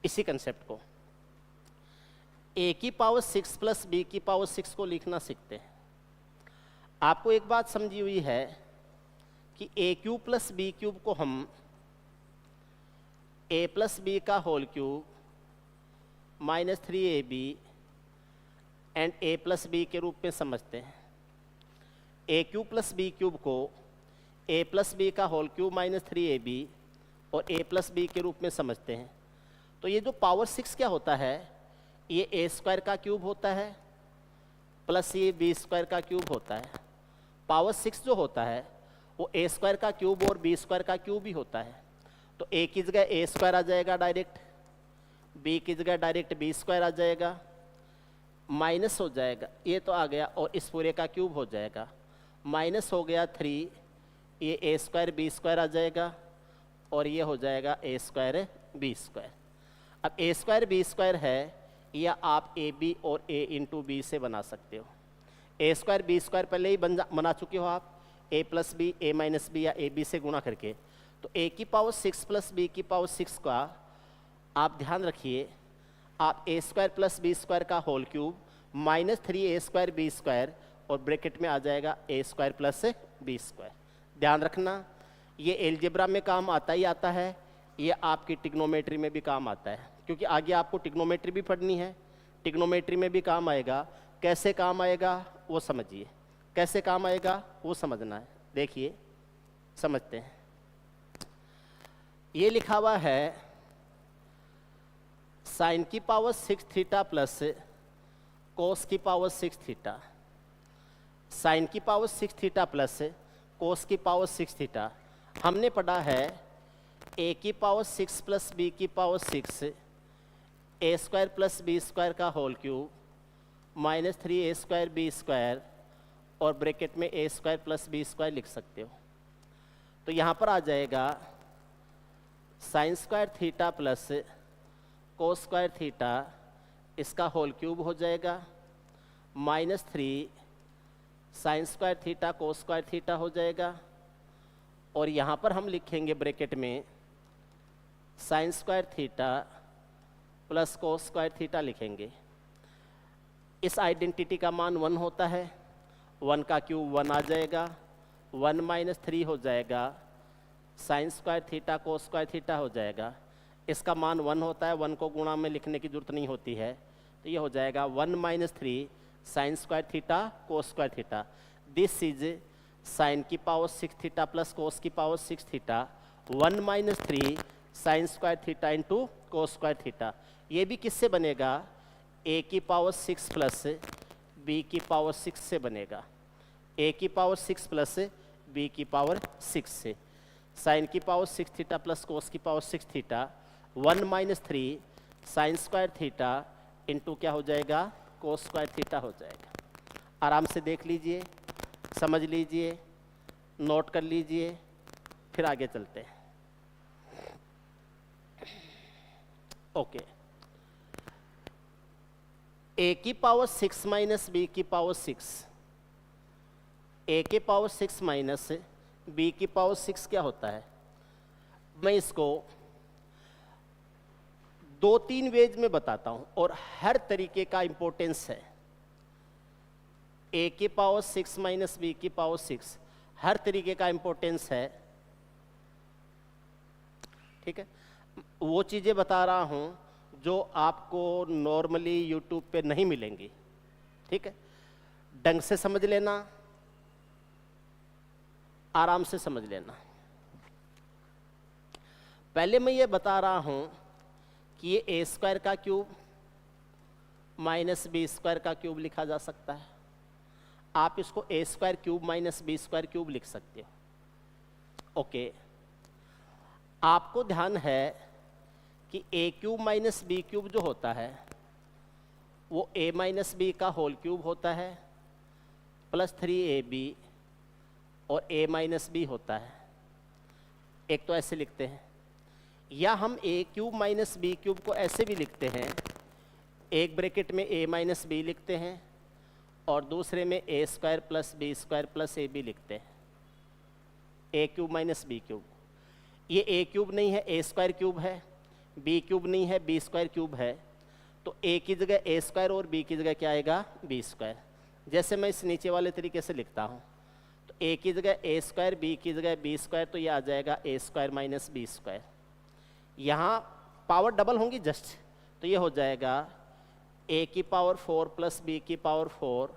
इसी कंसेप्ट को। a की पावर 6 प्लस b की पावर 6 को लिखना सीखते हैं। आपको एक बात समझी हुई है कि a cube plus B cube को हम a प्लस बी का whole cube minus 3ab and a plus B के रूप में समझते हैं। a cube plus B cube को a प्लस बी का होल क्यूब माइनस 3ab और a प्लस बी के रूप में समझते हैं। तो ये जो पावर 6 क्या होता है, ये a स्क्वायर का क्यूब होता है प्लस ये b स्क्वायर का क्यूब होता है। पावर 6 जो होता है वो a स्क्वायर का क्यूब और b स्क्वायर का क्यूब ही होता है। तो a की जगह a स्क्वायर आ जाएगा डायरेक्ट, b की जगह डायरेक्ट b स्क्वायर आ जाएगा, माइनस हो जाएगा, ये तो आ गया और इस पूरे का क्यूब हो जाएगा, माइनस हो गया 3, ये a स्क्वायर b स्क्वायर आ जाएगा और ये हो जाएगा a स्क्वायर b स्क्वायर। अब a स्क्वायर b स्क्वायर है, या आप ए बी और a इंटू बी से बना सकते हो। a स्क्वायर b स्क्वायर पहले ही बना चुके हो आप, a plus B a minus B या ए बी से गुणा करके। तो a की पावर 6 प्लस b की पावर 6 का आप ध्यान रखिए, आप a square plus B square का whole cube minus 3a square b square और ब्रैकेट में आ जाएगा a square plus b square. ध्यान रखना, ये एलजेब्रा में काम आता ही आता है, ये आपकी ट्रिग्नोमेट्री में भी काम आता है, क्योंकि आगे आपको ट्रिग्नोमेट्री भी पढ़नी है, ट्रिग्नोमेट्री में भी काम आएगा। कैसे काम आएगा वो समझिए, कैसे काम आएगा वो समझना है। देखिए समझते हैं, ये लिखा हुआ है साइन की पावर 6 थीटा प्लस कोस की पावर 6 थीटा। साइन की पावर 6 थीटा प्लस कोस की पावर 6 थीटा हमने पढ़ा है a की पावर 6 प्लस b की power 6 a square plus b square का whole cube minus 3a square b square और ब्रैकेट में a square plus b square लिख सकते हो। तो यहाँ पर आ जाएगा sine square theta plus cos square theta, इसका होल क्यूब हो जाएगा, minus 3 sign square theta cos square theta हो जाएगा और यहाँ पर हम लिखेंगे ब्रैकेट में sign square theta plus cos square theta लिखेंगे। इस आइडेंटिटी का मान 1 होता है, 1 का क्यूब 1 आ जाएगा, 1 माइनस 3 हो जाएगा, sine square theta cos square theta हो जाएगा। इसका मान 1 होता है, 1 को गुणा में लिखने की जरूरत नहीं होती है, तो ये हो जाएगा 1 minus 3 sign square theta cos square theta. This is sine की पावर 6 थीटा प्लस कोस की power 6 theta, 1 minus 3 sign square theta into cos square theta. ये भी किससे बनेगा, a की पावर 6 प्लस b की पावर 6 से बनेगा, a की पावर 6 प्लस b की पावर 6 से। साइन की पावर 6 थीटा प्लस कोस की power 6 theta, 1 minus 3 sign square theta into क्या हो जाएगा, कोस स्क्वायर थीटा हो जाएगा। आराम से देख लीजिए, समझ लीजिए, नोट कर लीजिए, फिर आगे चलते हैं। ओके, a की पावर 6 माइनस b की पावर 6, a की पावर 6 माइनस b की पावर 6 क्या होता है, मैं इसको 2-3 वेज में बताता हूं और हर तरीके का इंपॉर्टेंस है। a की पावर 6 माइनस b की पावर 6 हर तरीके का इंपॉर्टेंस है, ठीक है। वो चीज़ें बता रहा हूं जो आपको नॉर्मली यूट्यूब पे नहीं मिलेंगी, ठीक है। ढंग से समझ लेना, आराम से समझ लेना। पहले मैं ये बता रहा हूं कि ये a स्क्वायर का क्यूब माइनस b स्क्वायर का क्यूब लिखा जा सकता है। आप इसको a square cube minus b square cube लिख सकते हो। ओके, आपको ध्यान है कि a cube minus b cube जो होता है वो a माइनस b का होल क्यूब होता है प्लस 3ab और a माइनस b होता है। एक तो ऐसे लिखते हैं, या हम a cube minus b cube को ऐसे भी लिखते हैं, एक ब्रैकेट में a माइनस b लिखते हैं और दूसरे में a square plus b square plus ab लिखते हैं। a cube minus b cube, ये a क्यूब नहीं है, a स्क्वायर क्यूब है, b क्यूब नहीं है, b स्क्वायर क्यूब है। तो a की जगह a स्क्वायर और b की जगह क्या आएगा, b स्क्वायर। जैसे मैं इस नीचे वाले तरीके से लिखता हूँ, तो a की जगह a स्क्वायर, b की जगह b स्क्वायर, तो ये आ जाएगा a square minus b square. यहाँ पावर डबल होंगी जस्ट, तो ये हो जाएगा a की पावर 4 प्लस b की पावर 4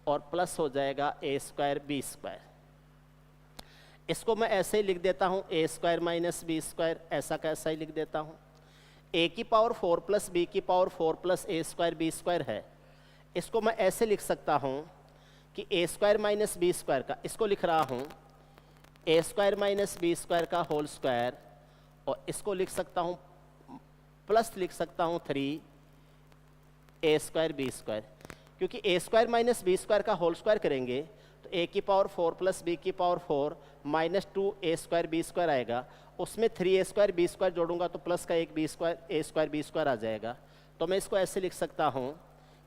और प्लस हो जाएगा a स्क्वायर b स्क्वायर। इसको मैं ऐसे ही लिख देता हूँ ए स्क्वायर माइनस बी स्क्वायर, ऐसा कैसा ही लिख देता हूँ। ए की पावर 4 प्लस बी की पावर 4 प्लस ए स्क्वायर बी स्क्वायर है, इसको मैं ऐसे लिख सकता हूँ कि A square minus B square का, इसको लिख रहा हूँ ए स्क्वायर माइनस बी स्क्वायर का होल स्क्वायर, और इसको लिख सकता हूँ प्लस लिख सकता हूँ 3 ए स्क्वायर बी स्क्वायर, क्योंकि ए स्क्वायर माइनस बी स्क्वायर का होल स्क्वायर करेंगे तो ए की पावर 4 प्लस बी की पावर 4 माइनस 2 ए स्क्वायर बी स्क्वायर आएगा, उसमें 3 ए स्क्वायर बी स्क्वायर जोड़ूंगा तो प्लस का एक बी स्क्वायर ए स्क्वायर बी स्क्वायर आ जाएगा। तो मैं इसको ऐसे लिख सकता हूँ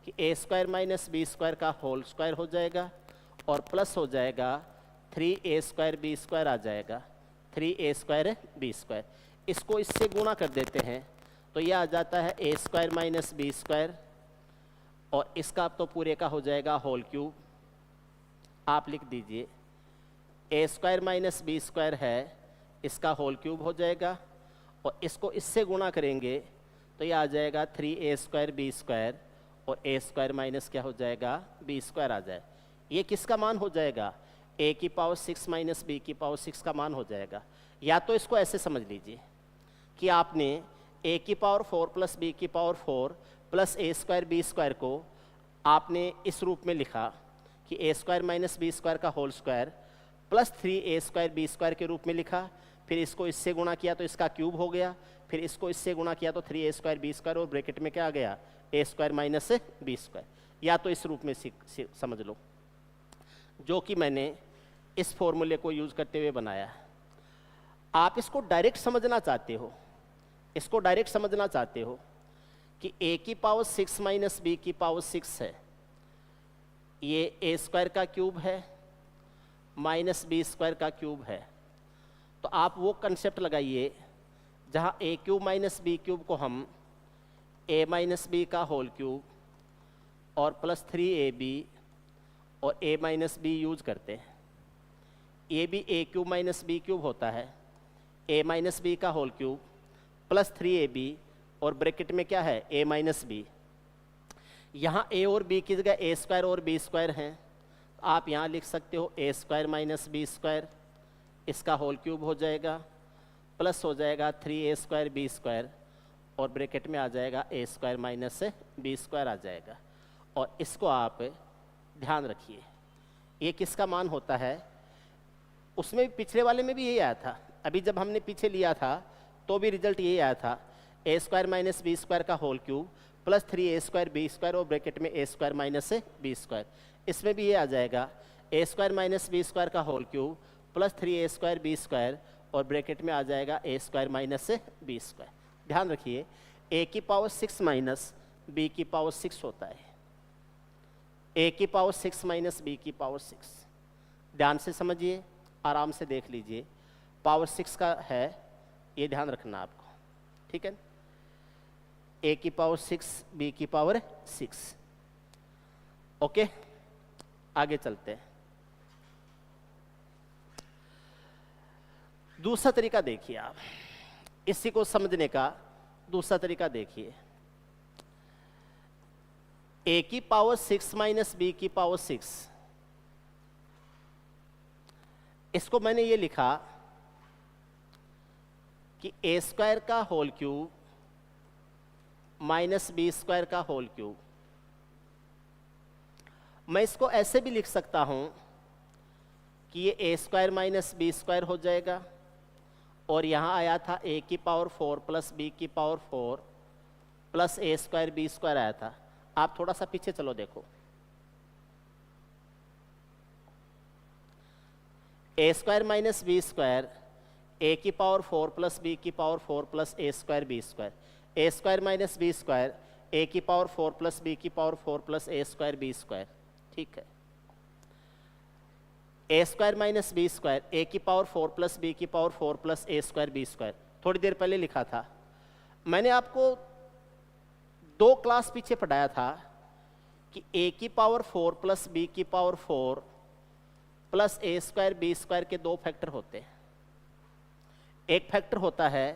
कि A square minus B square का होल स्क्वायर हो जाएगा और प्लस हो जाएगा 3 ए स्क्वायर बी स्क्वायर आ जाएगा, 3 ए स्क्वायर बी स्क्वायर। इसको इससे गुणा कर देते हैं तो यह आ जाता है A square minus B square, और इसका तो पूरे का हो जाएगा होल क्यूब। आप लिख दीजिए ए स्क्वायर माइनस बी स्क्वायर है, इसका होल क्यूब हो जाएगा, और इसको इससे गुणा करेंगे तो यह आ जाएगा 3 ए स्क्वायर बी स्क्वायर, और ए स्क्वायर माइनस क्या हो जाएगा बी स्क्वायर आ जाए। ये किसका मान हो जाएगा, ए की पावर 6 माइनस बी की पावर 6 का मान हो जाएगा। या तो इसको ऐसे समझ लीजिए कि आपने ए की पावर 4 प्लस बी की पावर 4 प्लस ए स्क्वायर बी स्क्वायर को आपने इस रूप में लिखा कि A square minus B square का होल स्क्वायर प्लस 3 ए स्क्वायर बी स्क्वायर के रूप में लिखा, फिर इसको इससे गुणा किया तो इसका क्यूब हो गया, फिर इसको इससे गुणा किया तो 3 ए स्क्वायर बी स्क्वायर, और ब्रैकेट में क्या आ गया ए स्क्वायर माइनस बी स्क्वायर। या तो इस रूप में समझ लो, जो कि मैंने इस फॉर्मूले को यूज करते हुए बनाया। आप इसको डायरेक्ट समझना चाहते हो, इसको डायरेक्ट समझना चाहते हो कि ए की पावर 6 माइनस बी की पावर 6 है, ये ए स्क्वायर का क्यूब है माइनस बी स्क्वायर का क्यूब है, तो आप वो कंसेप्ट लगाइए जहाँ ए क्यूब माइनस बी क्यूब को हम ए माइनस बी का होल क्यूब और प्लस 3ab और ए माइनस बी यूज करते हैं। ये भी ए क्यूब माइनस बी क्यूब होता है, ए माइनस बी का होल क्यूब प्लस 3ab और ब्रैकेट में क्या है ए माइनस बी। यहाँ ए और बी की जगह ए स्क्वायर और बी स्क्वायर हैं, आप यहाँ लिख सकते हो A square minus B square, इसका होल क्यूब हो जाएगा, प्लस हो जाएगा 3 ए स्क्वायर बी स्क्वायर, और ब्रैकेट में आ जाएगा ए स्क्वायर माइनस बी स्क्वायर आ जाएगा। और इसको आप ध्यान रखिए, ये किसका मान होता है, उसमें पिछले वाले में भी यही आया था, अभी जब हमने पीछे लिया था तो भी रिजल्ट यही आया था, ए स्क्वायर माइनस बी स्क्वायर का होल क्यूब प्लस 3 ए स्क्वायर बी स्क्वायर और ब्रैकेट में ए स्क्वायर माइनस बी स्क्वायर। इसमें भी ये आ जाएगा ए स्क्वायर माइनस बी स्क्वायर का होल क्यूब प्लस 3 ए स्क्वायर बी स्क्वायर और ब्रैकेट में आ जाएगा ए स्क्वायर माइनस बी स्क्वायर। ध्यान रखिए ए की पावर 6 माइनस बी की पावर 6 होता है, ए की पावर 6 माइनस बी की पावर 6। ध्यान से समझिए, आराम से देख लीजिए, पावर 6 का है, ये ध्यान रखना आपको, ठीक है। ए की पावर 6 बी की पावर 6। ओके, आगे चलते हैं। दूसरा तरीका देखिए आप, इसी को समझने का दूसरा तरीका देखिए। ए की पावर 6 माइनस बी की पावर 6, इसको मैंने ये लिखा कि ए स्क्वायर का whole cube minus B square का होल क्यूब। मैं इसको ऐसे भी लिख सकता हूं कि ये A square minus B square हो जाएगा, और यहां आया था ए की पावर 4 प्लस बी की पावर 4 प्लस ए स्क्वायर बी स्क्वायर आया था। आप थोड़ा सा पीछे चलो, देखो ए square minus B square A की पावर 4 प्लस बी की power 4 plus A square B square, A square minus B square A की पावर 4 प्लस बी की पावर 4 प्लस ए स्क्वायर बी स्क्वायर, ठीक है। A square minus B square A की power 4 plus B की power 4 plus ए square B square, थोड़ी देर पहले लिखा था मैंने आपको, 2 क्लास पीछे पढ़ाया था कि ए की पावर 4 प्लस बी की पावर 4 प्लस ए स्क्वायर बी स्क्वायर के 2 फैक्टर होते हैं। एक फैक्टर होता है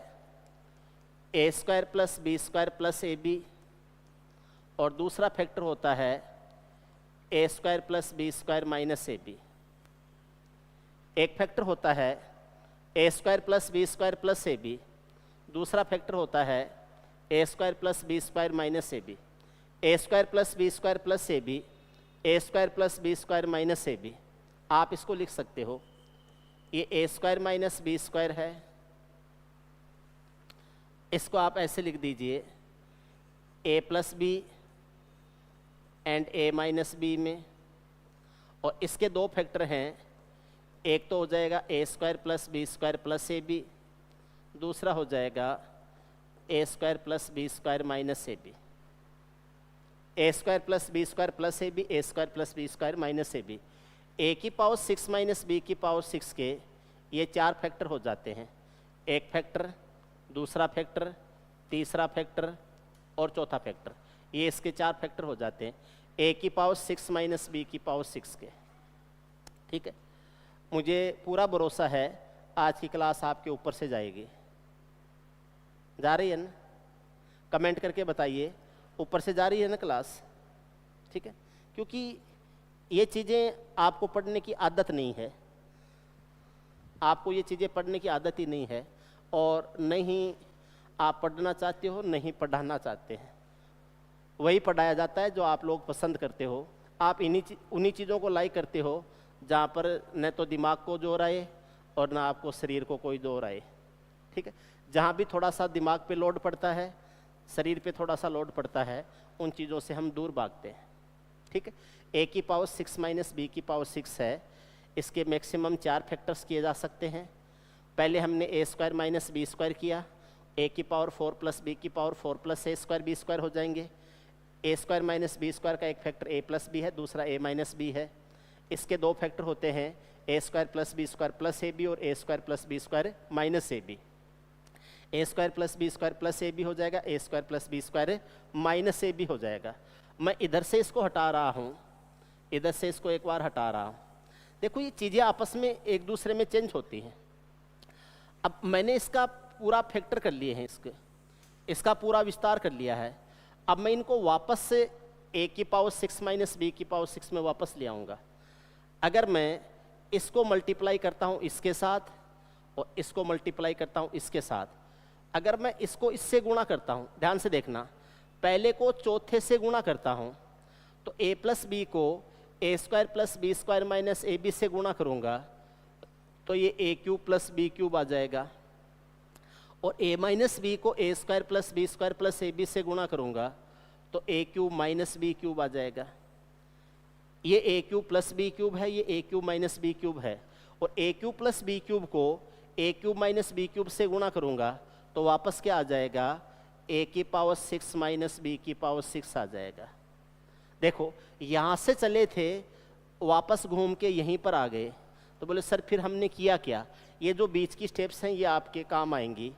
A square plus B square plus A B, और दूसरा फैक्टर होता है A square plus B square minus A B. एक फैक्टर होता है A square plus B square plus A B, दूसरा फैक्टर होता है A square plus B square minus A B. A square plus B square plus A B, A square plus B square minus A B. आप इसको लिख सकते हो, ये A square minus B square है, इसको आप ऐसे लिख दीजिए A plus B and A minus B में। और इसके दो फैक्टर हैं, एक तो हो जाएगा ए square plus B square plus A B, दूसरा हो जाएगा ए square plus B square minus A B. A square plus B square plus A B, A square plus B square minus A B. ए की power 6 minus B की power 6 के ये चार factor हो जाते हैं, एक फैक्टर, दूसरा फैक्टर, तीसरा फैक्टर और चौथा फैक्टर, ये इसके चार फैक्टर हो जाते हैं ए की पावर 6 माइनस बी की पावर 6 के। ठीक है, मुझे पूरा भरोसा है आज की क्लास आपके ऊपर से जाएगी। जा रही है ना? कमेंट करके बताइए ऊपर से जा रही है ना क्लास? ठीक है, क्योंकि ये चीज़ें आपको पढ़ने की आदत नहीं है, आपको ये चीज़ें पढ़ने की आदत ही नहीं है, और नहीं आप पढ़ना चाहते हो, नहीं पढ़ाना चाहते हैं। वही पढ़ाया जाता है जो आप लोग पसंद करते हो। आप उन्हीं चीज़ों को लाइक करते हो जहाँ पर न तो दिमाग को जोर आए और ना आपको शरीर को कोई जोर आए। ठीक है, जहाँ भी थोड़ा सा दिमाग पे लोड पड़ता है, शरीर पे थोड़ा सा लोड पड़ता है, उन चीज़ों से हम दूर भागते हैं। ठीक है, ए की पावर 6 माइनस बी की पावर 6 है, इसके मैक्सिमम 4 फैक्टर्स किए जा सकते हैं। पहले हमने ए स्क्वायर माइनस बी स्क्वायर किया, ए की पावर 4 प्लस बी की पावर 4 प्लस ए स्क्वायर बी स्क्वायर हो जाएंगे। A square minus B square का एक फैक्टर ए प्लस बी है, दूसरा ए माइनस बी है। इसके दो फैक्टर होते हैं A square plus B square plus A B और A square plus B square minus A B. A square plus B square plus A B हो जाएगा, ए square plus B square minus A B हो जाएगा। मैं इधर से इसको हटा रहा हूँ, इधर से इसको एक बार हटा रहा हूँ। देखो ये चीज़ें आपस में एक दूसरे में चेंज होती हैं। अब मैंने इसका पूरा फैक्टर कर लिए हैं, इसका पूरा विस्तार कर लिया है। अब मैं इनको वापस से ए की पावर 6 माइनस बी की पावर 6 में वापस ले आऊँगा। अगर मैं इसको मल्टीप्लाई करता हूँ इसके साथ और इसको मल्टीप्लाई करता हूँ इसके साथ, अगर मैं इसको इससे गुणा करता हूँ, ध्यान से देखना, पहले को चौथे से गुणा करता हूँ तो ए प्लस बी को A square plus B square minus A B से गुणा करूँगा तो ये A cube plus B cube आ जाएगा। और ए माइनस बी को A square plus B square plus A B से गुणा करूँगा तो A cube minus B cube आ जाएगा। ये A cube plus B cube है, ये A cube minus B cube है। और A cube plus B cube को ए क्यूब माइनस बी क्यूब से गुणा करूँगा तो वापस क्या आ जाएगा, ए की पावर 6 माइनस बी की पावर 6 आ जाएगा। देखो यहाँ से चले थे, वापस घूम के यहीं पर आ गए। तो बोले सर फिर हमने किया क्या? ये जो बीच की स्टेप्स हैं ये आपके काम आएंगी।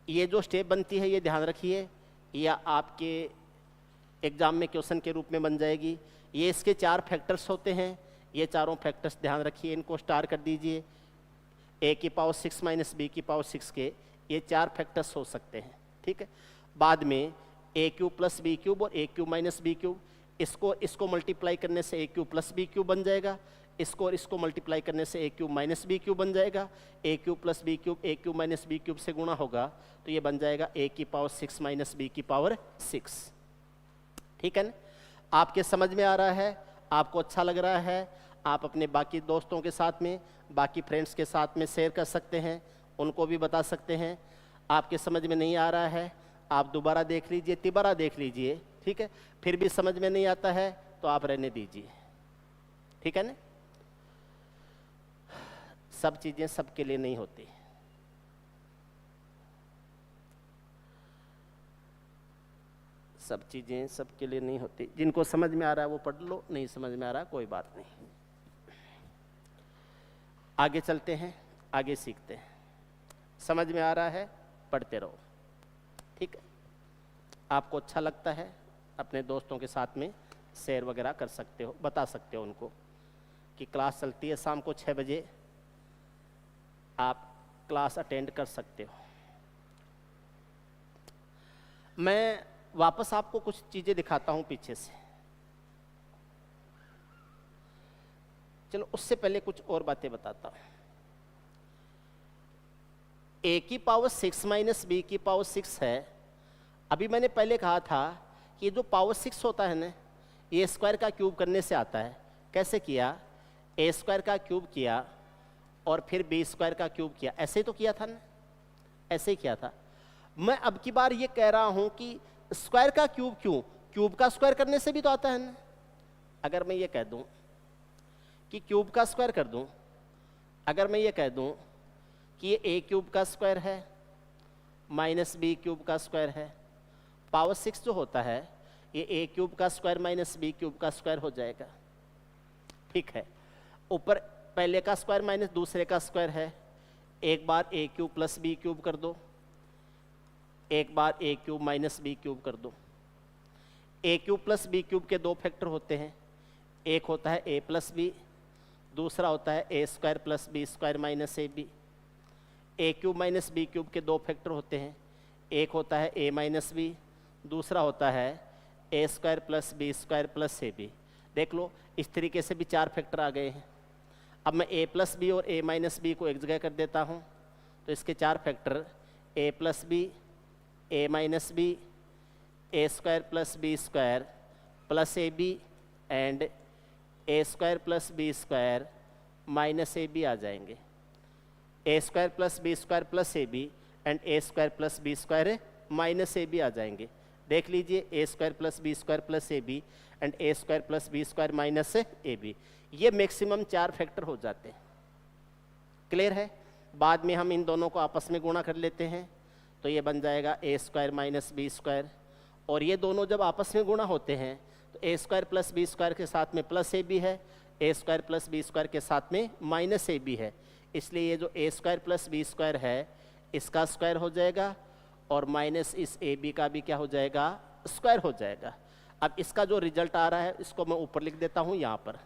ये जो स्टेप बनती है ये ध्यान रखिए, या आपके एग्जाम में क्वेश्चन के रूप में बन जाएगी। ये इसके 4 फैक्टर्स होते हैं, ये चारों फैक्टर्स ध्यान रखिए, इनको स्टार कर दीजिए। ए की पावर 6 माइनस बी की पावर 6 के ये 4 फैक्टर्स हो सकते हैं। ठीक है, बाद में ए क्यूब प्लस बी क्यूब और A cube minus B cube, इसको मल्टीप्लाई करने से ए क्यूब प्लस बी क्यूब बन जाएगा। इसको और इसको मल्टीप्लाई करने से ए क्यूब माइनस बी क्यूब बन जाएगा। A cube plus B cube A cube minus B cube से गुणा होगा तो ये बन जाएगा ए की पावर 6 माइनस बी की पावर 6। ठीक है ना? आपके समझ में आ रहा है? आपको अच्छा लग रहा है? आप अपने बाकी दोस्तों के साथ में, बाकी फ्रेंड्स के साथ में शेयर कर सकते हैं, उनको भी बता सकते हैं। आपके समझ में नहीं आ रहा है आप दोबारा देख लीजिए, तिबारा देख लीजिए। ठीक है, फिर भी समझ में नहीं आता है तो आप रहने दीजिए। ठीक है ना? सब चीजें सबके लिए नहीं होती। सब चीजें सबके लिए नहीं होती। जिनको समझ में आ रहा है वो पढ़ लो, नहीं समझ में आ रहा कोई बात नहीं। आगे चलते हैं, आगे सीखते हैं। समझ में आ रहा है पढ़ते रहो। ठीक है, आपको अच्छा लगता है अपने दोस्तों के साथ में शेयर वगैरह कर सकते हो, बता सकते हो उनको कि क्लास चलती है शाम को 6 बजे, आप क्लास अटेंड कर सकते हो। मैं वापस आपको कुछ चीज़ें दिखाता हूं पीछे से। चलो उससे पहले कुछ और बातें बताता हूं। ए की पावर 6 माइनस बी की पावर 6 है। अभी मैंने पहले कहा था कि जो पावर 6 होता है ना, ए स्क्वायर का क्यूब करने से आता है। कैसे किया? ए स्क्वायर का क्यूब किया और फिर बी स्क्वायर का क्यूब किया, ऐसे ही तो किया था ना, ऐसे ही किया था। मैं अब की बार ये कह रहा हूं कि स्क्वायर का क्यूब क्यों? क्यूब का स्क्वायर करने से भी तो आता है ना। अगर मैं ये कह दूं कि क्यूब का स्क्वायर कर दूं, अगर मैं ये कह दूं कि ये ए क्यूब का स्क्वायर है माइनस बी क्यूब का स्क्वायर है, पावर 6 जो होता है ये ए क्यूब का स्क्वायर माइनस बी क्यूब का स्क्वायर हो जाएगा। ठीक है, ऊपर पहले का स्क्वायर माइनस दूसरे का स्क्वायर है। एक बार ए क्यूब प्लस बी क्यूब कर दो, एक बार ए क्यूब माइनस बी क्यूब कर दो। ए क्यूब प्लस बी क्यूब के दो फैक्टर होते हैं, एक होता है ए प्लस बी, दूसरा होता है A square plus B square minus A B. A cube minus B cube के दो फैक्टर होते हैं, एक होता है ए माइनस बी, दूसरा होता है A square plus B square plus A B. देख लो, इस तरीके से भी 4 फैक्टर आ गए हैं। अब मैं ए प्लस बी और ए माइनस बी को एक जगह कर देता हूँ, तो इसके 4 factor A plus B, A minus B, A square plus B square plus A B and A square plus B square minus A B आ जाएंगे। A square plus B square plus A B and A square plus B square minus A B आ जाएंगे। देख लीजिए, A square plus B square plus A B and A square plus B square minus A B, ये maximum 4 factor हो जाते हैं। Clear है? बाद में हम इन दोनों को आपस में गुणा कर लेते हैं, तो ये बन जाएगा ए स्क्वायर माइनस बी स्क्वायर, और ये दोनों जब आपस में गुणा होते हैं तो A square plus B square के साथ में प्लस ए बी है, A square plus B square के साथ में माइनस ए बी है। इसलिए ये जो A square plus B square है इसका स्क्वायर हो जाएगा और माइनस इस ए बी का भी क्या हो जाएगा? स्क्वायर हो जाएगा। अब इसका जो रिजल्ट आ रहा है इसको मैं ऊपर लिख देता हूँ, यहाँ पर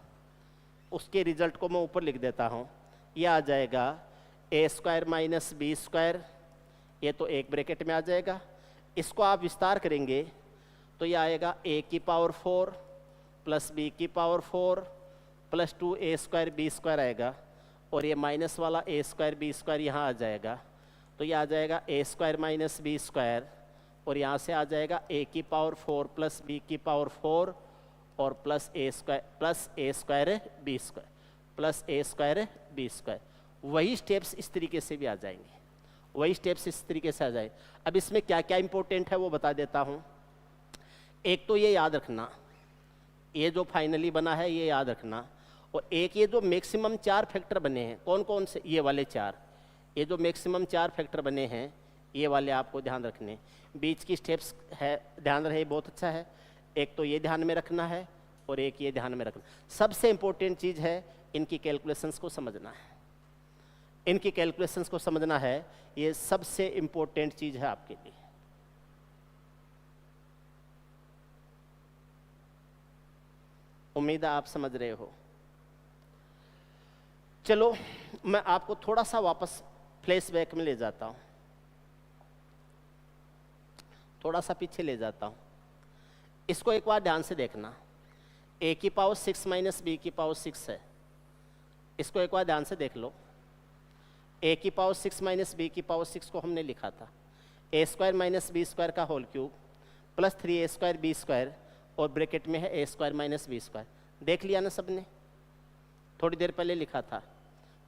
उसके रिजल्ट को मैं ऊपर लिख देता हूँ। ये आ जाएगा ए स्क्वायर माइनस बी स्क्वायर, ये तो एक ब्रैकेट में आ जाएगा। इसको आप विस्तार करेंगे तो ये आएगा ए की पावर 4 प्लस बी की पावर 4 प्लस 2 ए स्क्वायर बी स्क्वायर आएगा, और ये माइनस वाला ए स्क्वायर बी स्क्वायर यहाँ आ जाएगा, तो ये आ जाएगा ए स्क्वायर माइनस बी स्क्वायर, और यहाँ से आ जाएगा ए की पावर 4 प्लस बी की पावर 4 और प्लस ए स्क्वायर बी स्क्वायर प्लस ए स्क्वायर बी स्क्वायर। वही स्टेप्स इस तरीके से भी आ जाएंगे, वही स्टेप्स इस तरीके से आ जाए। अब इसमें क्या क्या इंपॉर्टेंट है वो बता देता हूँ। एक तो ये याद रखना, ये जो फाइनली बना है ये याद रखना, और एक ये जो मैक्सिमम 4 फैक्टर बने हैं, कौन कौन से? ये वाले 4, ये जो मैक्सिमम 4 फैक्टर बने हैं ये वाले आपको ध्यान रखने। बीच की स्टेप्स है ध्यान रहे, बहुत अच्छा है। एक तो ये ध्यान में रखना है और एक ये ध्यान में रखना। सबसे इंपॉर्टेंट चीज़ है इनकी कैलकुलेशंस को समझना है, इनकी कैलकुलेशंस को समझना है, ये सबसे इंपॉर्टेंट चीज़ है आपके लिए। उम्मीद है आप समझ रहे हो। चलो मैं आपको थोड़ा सा वापस फ्लैशबैक में ले जाता हूं, थोड़ा सा पीछे ले जाता हूं। इसको एक बार ध्यान से देखना, ए की पावर 6 माइनस बी की पावर 6 है। इसको एक बार ध्यान से देख लो। ए की पावर 6 माइनस बी की पावर 6 को हमने लिखा था ए स्क्वायर माइनस बी स्क्वायर का होल क्यूब प्लस 3 ए स्क्वायर बी स्क्वायर, और ब्रैकेट में है A square minus B square. देख लिया ना सबने? थोड़ी देर पहले लिखा था।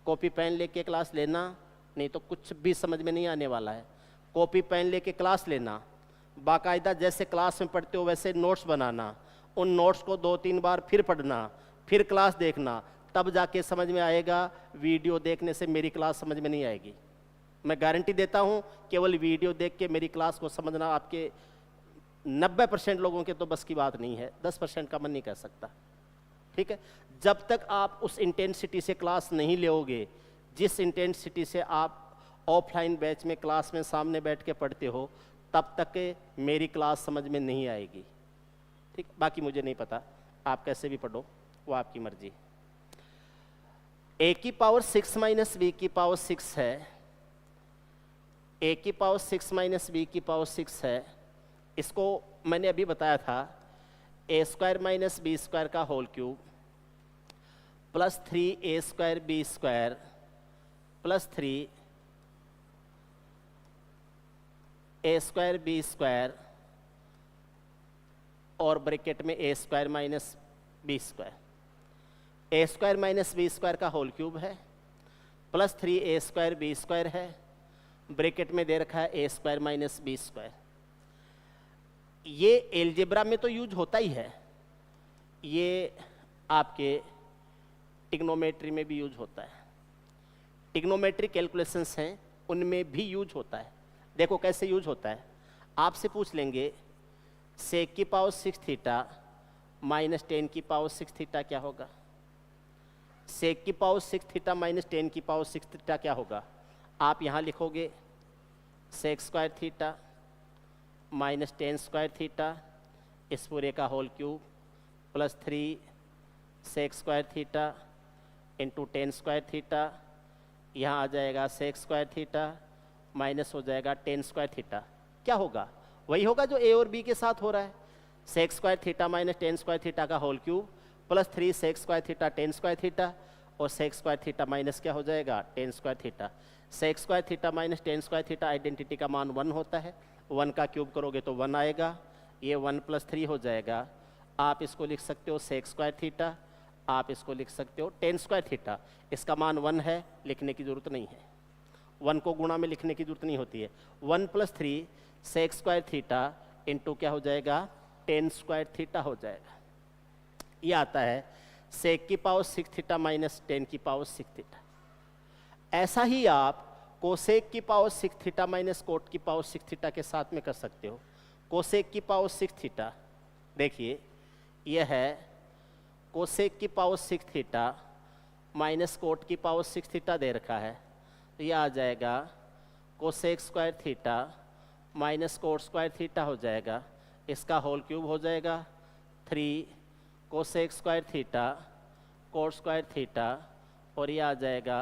कॉपी पेन लेके क्लास लेना, नहीं तो कुछ भी समझ में नहीं आने वाला है। कॉपी पेन लेके क्लास लेना, बाकायदा जैसे क्लास में पढ़ते हो वैसे नोट्स बनाना, उन नोट्स को 2-3 बार फिर पढ़ना, फिर क्लास देखना, तब जाके समझ में आएगा। वीडियो देखने से मेरी क्लास समझ में नहीं आएगी। मैं गारंटी देता हूँ, केवल वीडियो देख के मेरी क्लास को समझना आपके 90% लोगों के तो बस की बात नहीं है, 10% का मन नहीं कर सकता। ठीक है, जब तक आप उस इंटेंसिटी से क्लास नहीं लोगे जिस इंटेंसिटी से आप ऑफलाइन बैच में क्लास में सामने बैठ के पढ़ते हो, तब तक मेरी क्लास समझ में नहीं आएगी। ठीक, बाकी मुझे नहीं पता, आप कैसे भी पढ़ो वो आपकी मर्जी। ए की पावर 6 माइनस बी की पावर 6 है, ए की पावर 6 माइनस बी की पावर 6 है। इसको मैंने अभी बताया था, ए स्क्वायर माइनस बी स्क्वायर का होल क्यूब प्लस 3 ए स्क्वायर बी स्क्वायर प्लस 3 ए स्क्वायर बी स्क्वायर और ब्रैकेट में ए स्क्वायर माइनस बी स्क्वायर। ए स्क्वायर माइनस बी स्क्वायर का होल क्यूब है, प्लस 3 ए स्क्वायर बी स्क्वायर है, ब्रैकेट में दे रखा है A square minus B square. ये algebra में तो यूज होता ही है, ये आपके टिग्नोमेट्री में भी यूज होता है, टिग्नोमेट्री कैलकुलेशंस हैं उनमें भी यूज होता है। देखो कैसे यूज होता है, आपसे पूछ लेंगे सेक की पावर 6 थीटा माइनस 10 की पावर 6 थीटा क्या होगा। सेक की पावर 6 थीटा माइनस 10 की पावर 6 थीटा क्या होगा। आप यहाँ लिखोगे sec square theta minus 10 square theta इस पूरे का whole cube plus 3 sec square theta into 10 square theta. यहाँ आ जाएगा सेक स्क्वायर थीटा माइनस हो जाएगा 10 स्क्वायर थीटा। क्या होगा, वही होगा जो ए और बी के साथ हो रहा है। Sec square theta minus 10 square theta का whole cube plus 3 sec square theta 10 square theta और सेक स्क्वायर थीटा माइनस क्या हो जाएगा 10 square theta. Sec square theta minus 10 square theta identity का मान 1 होता है, 1 का क्यूब करोगे तो 1 आएगा, ये 1 प्लस 3 हो जाएगा। आप इसको लिख सकते हो सेक स्क्वायर थीटा, आप इसको लिख सकते हो 10 स्क्वायर थीटा। इसका मान 1 है, लिखने की जरूरत नहीं है, 1 को गुणा में लिखने की जरूरत नहीं होती है। 1 plus 3 sec square theta into क्या हो जाएगा 10 स्क्वायर थीटा हो जाएगा। ये आता है सेक की पावर 6 थीटा माइनस 10 की पावर 6 थीटा। ऐसा ही आप कोसेक की पावर 6 थीटा माइनस कोट की पावर 6 थीटा के साथ में कर सकते हो। कोसेक की पावर 6 थीटा, देखिए यह है कोसेक की पावर 6 थीटा माइनस कोट की पावर 6 थीटा दे रखा है, तो यह आ जाएगा cosec square theta minus cot square theta हो जाएगा। इसका होल क्यूब हो जाएगा 3 cosec square theta coat square theta और यह आ जाएगा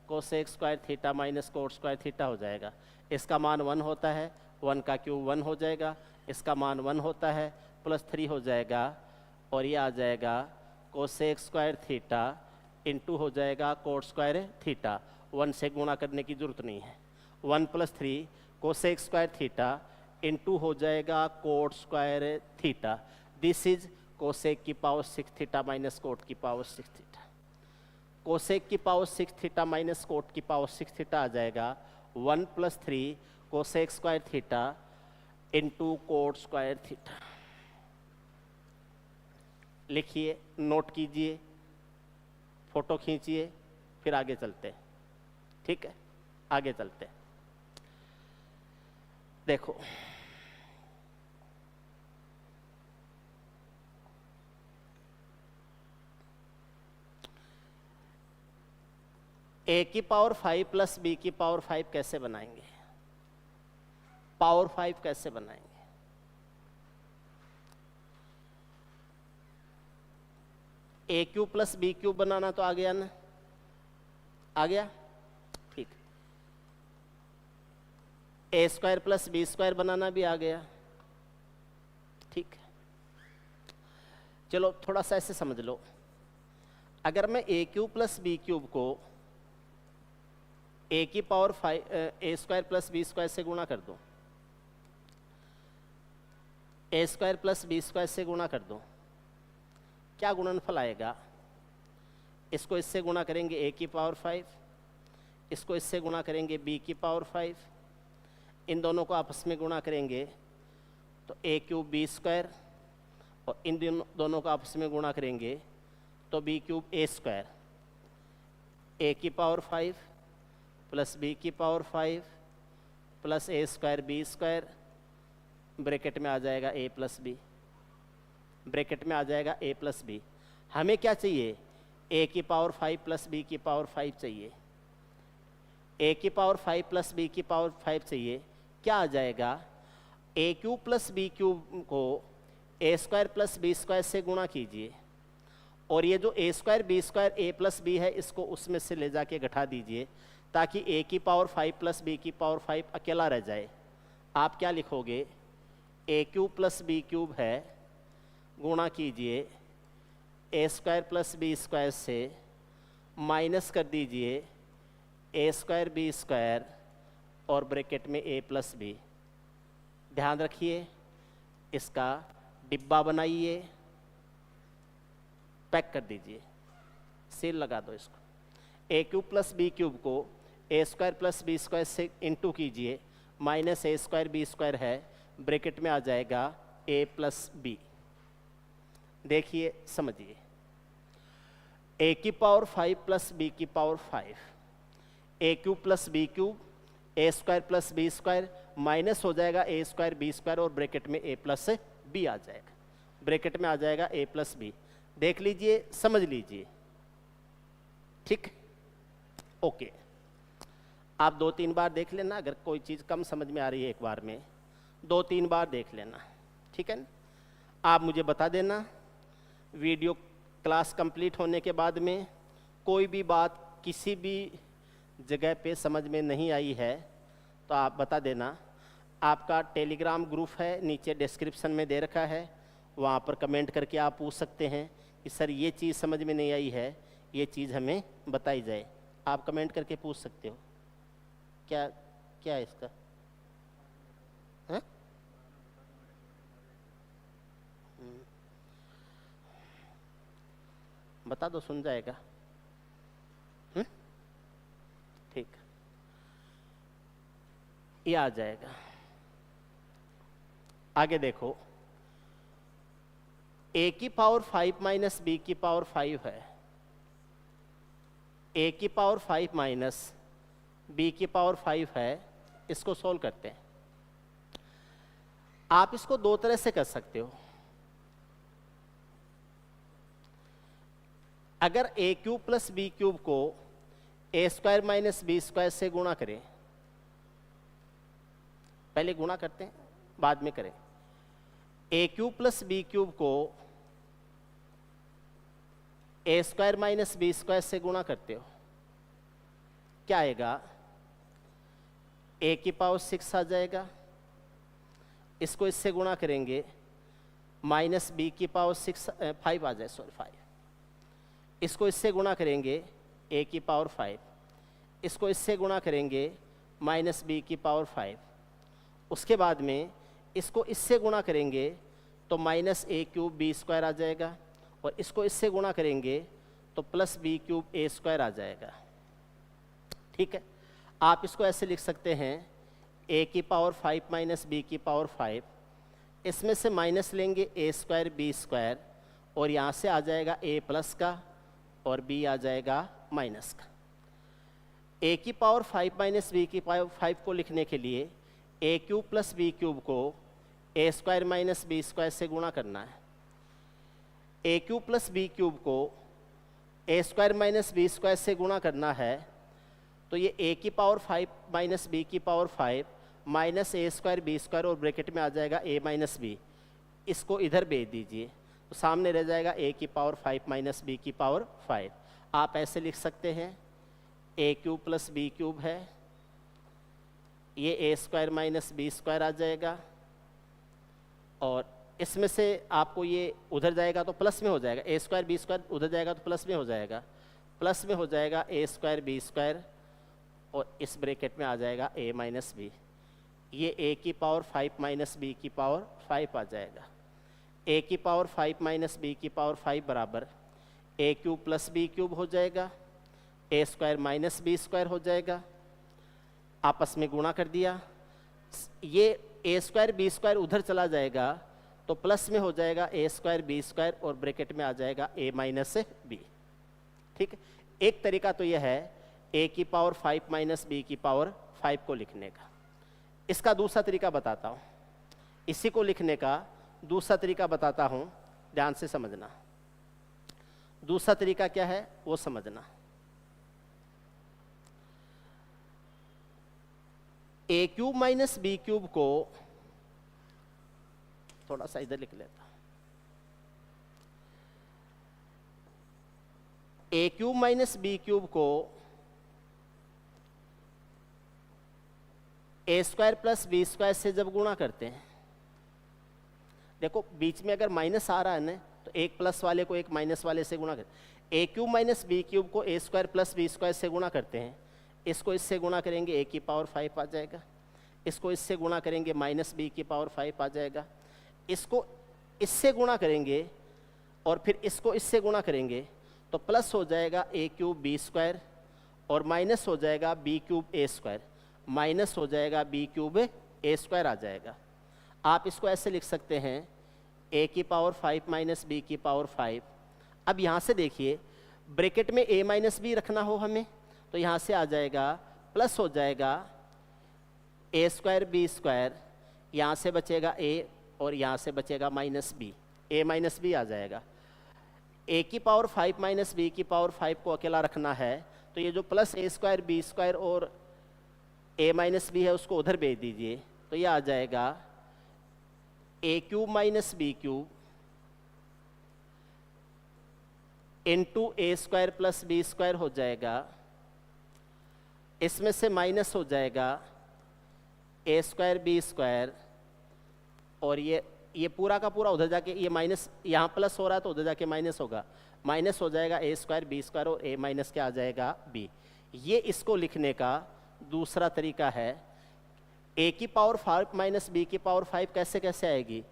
cosec square theta minus cot square theta हो जाएगा। इसका मान 1 होता है, 1 का क्यूब 1 हो जाएगा, इसका मान 1 होता है प्लस 3 हो जाएगा और ये आ जाएगा कोसेक स्क्वायर थीटा इंटू हो जाएगा कोट स्क्वायर थीटा। 1 से गुणा करने की जरूरत नहीं है, 1 plus 3 cosec square theta into हो जाएगा coat square theta. This is cosec की पावर 6 थीटा माइनस कोट की पावर 6 थीटा। कोसेक की पावर 6 थीटा माइनस कोट की पावर 6 थीटा आ जाएगा 1 plus 3 cosec square theta into coat square theta. लिखिए, note कीजिए, फोटो खींचिए, फिर आगे चलते हैं। ठीक है, आगे चलते हैं। देखो ए की पावर 5 प्लस बी की पावर 5 कैसे बनाएंगे, पावर 5 कैसे बनाएंगे। ए क्यूब प्लस बी क्यूब बनाना तो आ गया ना, आ गया, ठीक। ए स्क्वायर प्लस बी स्क्वायर बनाना भी आ गया, ठीक है। चलो थोड़ा सा ऐसे समझ लो, अगर मैं ए क्यूब प्लस बी क्यूब को ए की पावर 5 ए स्क्वायर प्लस बी स्क्वायर से गुणा कर दूं, ए स्क्वायर प्लस बी स्क्वायर से गुणा कर दूं, क्या गुणनफल आएगा। इसको इससे गुणा करेंगे ए की पावर 5, इसको इससे गुणा करेंगे बी की पावर 5, इन दोनों को आपस में गुणा करेंगे तो ए क्यूब बी स्क्वायर और इन दोनों को आपस में गुणा करेंगे तो B cube a square. A की पावर 5 प्लस बी की पावर 5 प्लस ए स्क्वायर बी स्क्वायर, ब्रैकेट में आ जाएगा ए प्लस बी, ब्रैकेट में आ जाएगा ए प्लस बी। हमें क्या चाहिए, ए की पावर 5 प्लस बी की पावर 5 चाहिए, ए की पावर 5 प्लस बी की पावर 5 चाहिए। क्या आ जाएगा, a cube plus B cube को A square plus B square से गुणा कीजिए और ये जो A square B square A plus B है इसको उसमें से ले जाके घटा दीजिए ताकि ए की पावर 5 प्लस बी की पावर 5 अकेला रह जाए। आप क्या लिखोगे, ए क्यूब प्लस बी क्यूब है, गुणा कीजिए ए स्क्वायर प्लस बी स्क्वायर से, माइनस कर दीजिए ए स्क्वायर बी स्क्वायर और ब्रैकेट में ए प्लस बी। ध्यान रखिए, इसका डिब्बा बनाइए, पैक कर दीजिए, सील लगा दो इसको। ए क्यूब प्लस बी क्यूब को A square plus B square से इंटू कीजिए, माइनस ए स्क्वायर बी स्क्वायर है, ब्रैकेट में आ जाएगा ए प्लस बी। देखिए समझिए, ए की पावर 5 प्लस बी की power 5, a cube plus B cube, a square plus B square, minus हो जाएगा ए स्क्वायर बी स्क्वायर और ब्रैकेट में ए प्लस बी आ जाएगा, ब्रैकेट में आ जाएगा ए प्लस बी। देख लीजिए, समझ लीजिए, ठीक, ओके। आप 2-3 बार देख लेना, अगर कोई चीज़ कम समझ में आ रही है एक बार में 2-3 बार देख लेना, ठीक है ना। आप मुझे बता देना, वीडियो क्लास कंप्लीट होने के बाद में कोई भी बात किसी भी जगह पे समझ में नहीं आई है तो आप बता देना। आपका टेलीग्राम ग्रुप है, नीचे डिस्क्रिप्शन में दे रखा है, वहाँ पर कमेंट करके आप पूछ सकते हैं कि सर ये चीज़ समझ में नहीं आई है, ये चीज़ हमें बताई जाए। आप कमेंट करके पूछ सकते हो। क्या क्या है इसका? हाँ? बता दो, सुन जाएगा। ठीक, ये आ जाएगा। आगे देखो, ए की पावर 5 माइनस बी की पावर 5 है, ए की पावर 5 माइनस बी की पावर 5 है। इसको सोल्व करते हैं। आप इसको दो तरह से कर सकते हो। अगर ए क्यूब प्लस बी क्यूब को A square minus B square से गुणा करें, पहले गुणा करते हैं बाद में करें। ए क्यूब प्लस बी क्यूब को A square minus B square से गुणा करते हो, क्या आएगा? ए की पावर 6 आ जाएगा। इसको इससे गुणा करेंगे, माइनस बी की पावर 5 आ जाए, सॉरी 5। इसको इससे गुणा करेंगे, ए की पावर 5। इसको इससे गुणा करेंगे, माइनस बी की पावर 5। उसके बाद में इसको इससे गुणा करेंगे तो माइनस ए क्यूब बी स्क्वायर आ जाएगा, और इसको इससे गुणा करेंगे तो plus B cube a square आ जाएगा। ठीक है, आप इसको ऐसे लिख सकते हैं, ए की पावर 5 माइनस बी की पावर 5, इसमें से माइनस लेंगे ए स्क्वायर बी स्क्वायर, और यहाँ से आ जाएगा ए प्लस का और बी आ जाएगा माइनस का। ए की पावर 5 माइनस बी की पावर 5 को लिखने के लिए ए क्यूब प्लस बी क्यूब को A square minus B square से गुणा करना है। A cube plus B cube को A square minus B square से गुणा करना है, तो ये ए की पावर 5 माइनस बी की पावर 5 माइनस ए स्क्वायर बी स्क्वायर, और ब्रैकेट में आ जाएगा ए माइनस बी। इसको इधर भेज दीजिए तो सामने रह जाएगा ए की पावर 5 माइनस बी की पावर 5। आप ऐसे लिख सकते हैं, a cube plus B cube है, ये A square minus B square आ जाएगा, और इसमें से आपको ये उधर जाएगा तो प्लस में हो जाएगा, ए स्क्वायर बी स्क्वायर उधर जाएगा तो प्लस में हो जाएगा, प्लस में हो जाएगा ए स्क्वायर बी स्क्वायर, और इस ब्रैकेट में आ जाएगा ए माइनस बी। ये ए की पावर 5 माइनस बी की पावर 5 आ जाएगा। ए की पावर 5 माइनस बी की पावर 5 बराबर ए क्यूब प्लस बी क्यूब हो जाएगा, ए स्क्वायर माइनस बी स्क्वायर हो जाएगा, आपस में गुणा कर दिया। ये ए स्क्वायर बी स्क्वायर उधर चला जाएगा तो प्लस में हो जाएगा ए स्क्वायर बी स्क्वायर, और ब्रैकेट में आ जाएगा ए माइनस बी। ठीक है, एक तरीका तो यह है ए की पावर 5 माइनस बी की पावर 5 को लिखने का। इसका दूसरा तरीका बताता हूँ, इसी को लिखने का दूसरा तरीका बताता हूँ, ध्यान से समझना। दूसरा तरीका क्या है वो समझना। ए क्यूब माइनस बी क्यूब को, थोड़ा सा इधर लिख लेता, ए क्यूब माइनस बी क्यूब को A square plus B square से जब गुणा करते हैं, देखो बीच में अगर माइनस आ रहा है ना, तो एक प्लस वाले को एक माइनस वाले से गुणा करते हैं। A cube minus B cube को A square plus B square से गुणा करते हैं, इसको इससे गुणा करेंगे ए की पावर 5 आ जाएगा। इसको इससे गुणा करेंगे माइनस बी की पावर 5 आ जाएगा। इसको इससे गुणा करेंगे और फिर इसको इससे गुणा करेंगे तो प्लस हो जाएगा ए क्यूब बी स्क्वायर और माइनस हो जाएगा B cube a square, minus हो जाएगा बी क्यूब ए स्क्वायर आ जाएगा। आप इसको ऐसे लिख सकते हैं ए की पावर 5 माइनस बी की पावर 5। अब यहाँ से देखिए ब्रैकेट में a माइनस बी रखना हो हमें तो यहाँ से आ जाएगा प्लस हो जाएगा ए स्क्वायर बी स्क्वायर, यहाँ से बचेगा a और यहाँ से बचेगा minus b, a minus b आ जाएगा। a की पावर 5 माइनस बी की पावर 5 को अकेला रखना है तो ये जो प्लस ए स्क्वायर बी स्क्वायर और a माइनस बी है उसको उधर भेज दीजिए तो ये आ जाएगा a cube minus B cube into a square plus B square हो जाएगा। इसमें से माइनस हो जाएगा ए स्क्वायर बी स्क्वायर और ये पूरा का पूरा उधर जाके ये माइनस, यहाँ प्लस हो रहा है तो उधर जाके माइनस होगा, माइनस हो जाएगा ए स्क्वायर बी स्क्वायर और ए माइनस क्या आ जाएगा बी। ये इसको लिखने का दूसरा तरीका है। ए की पावर 5 माइनस बी की पावर 5 कैसे कैसे आएगी,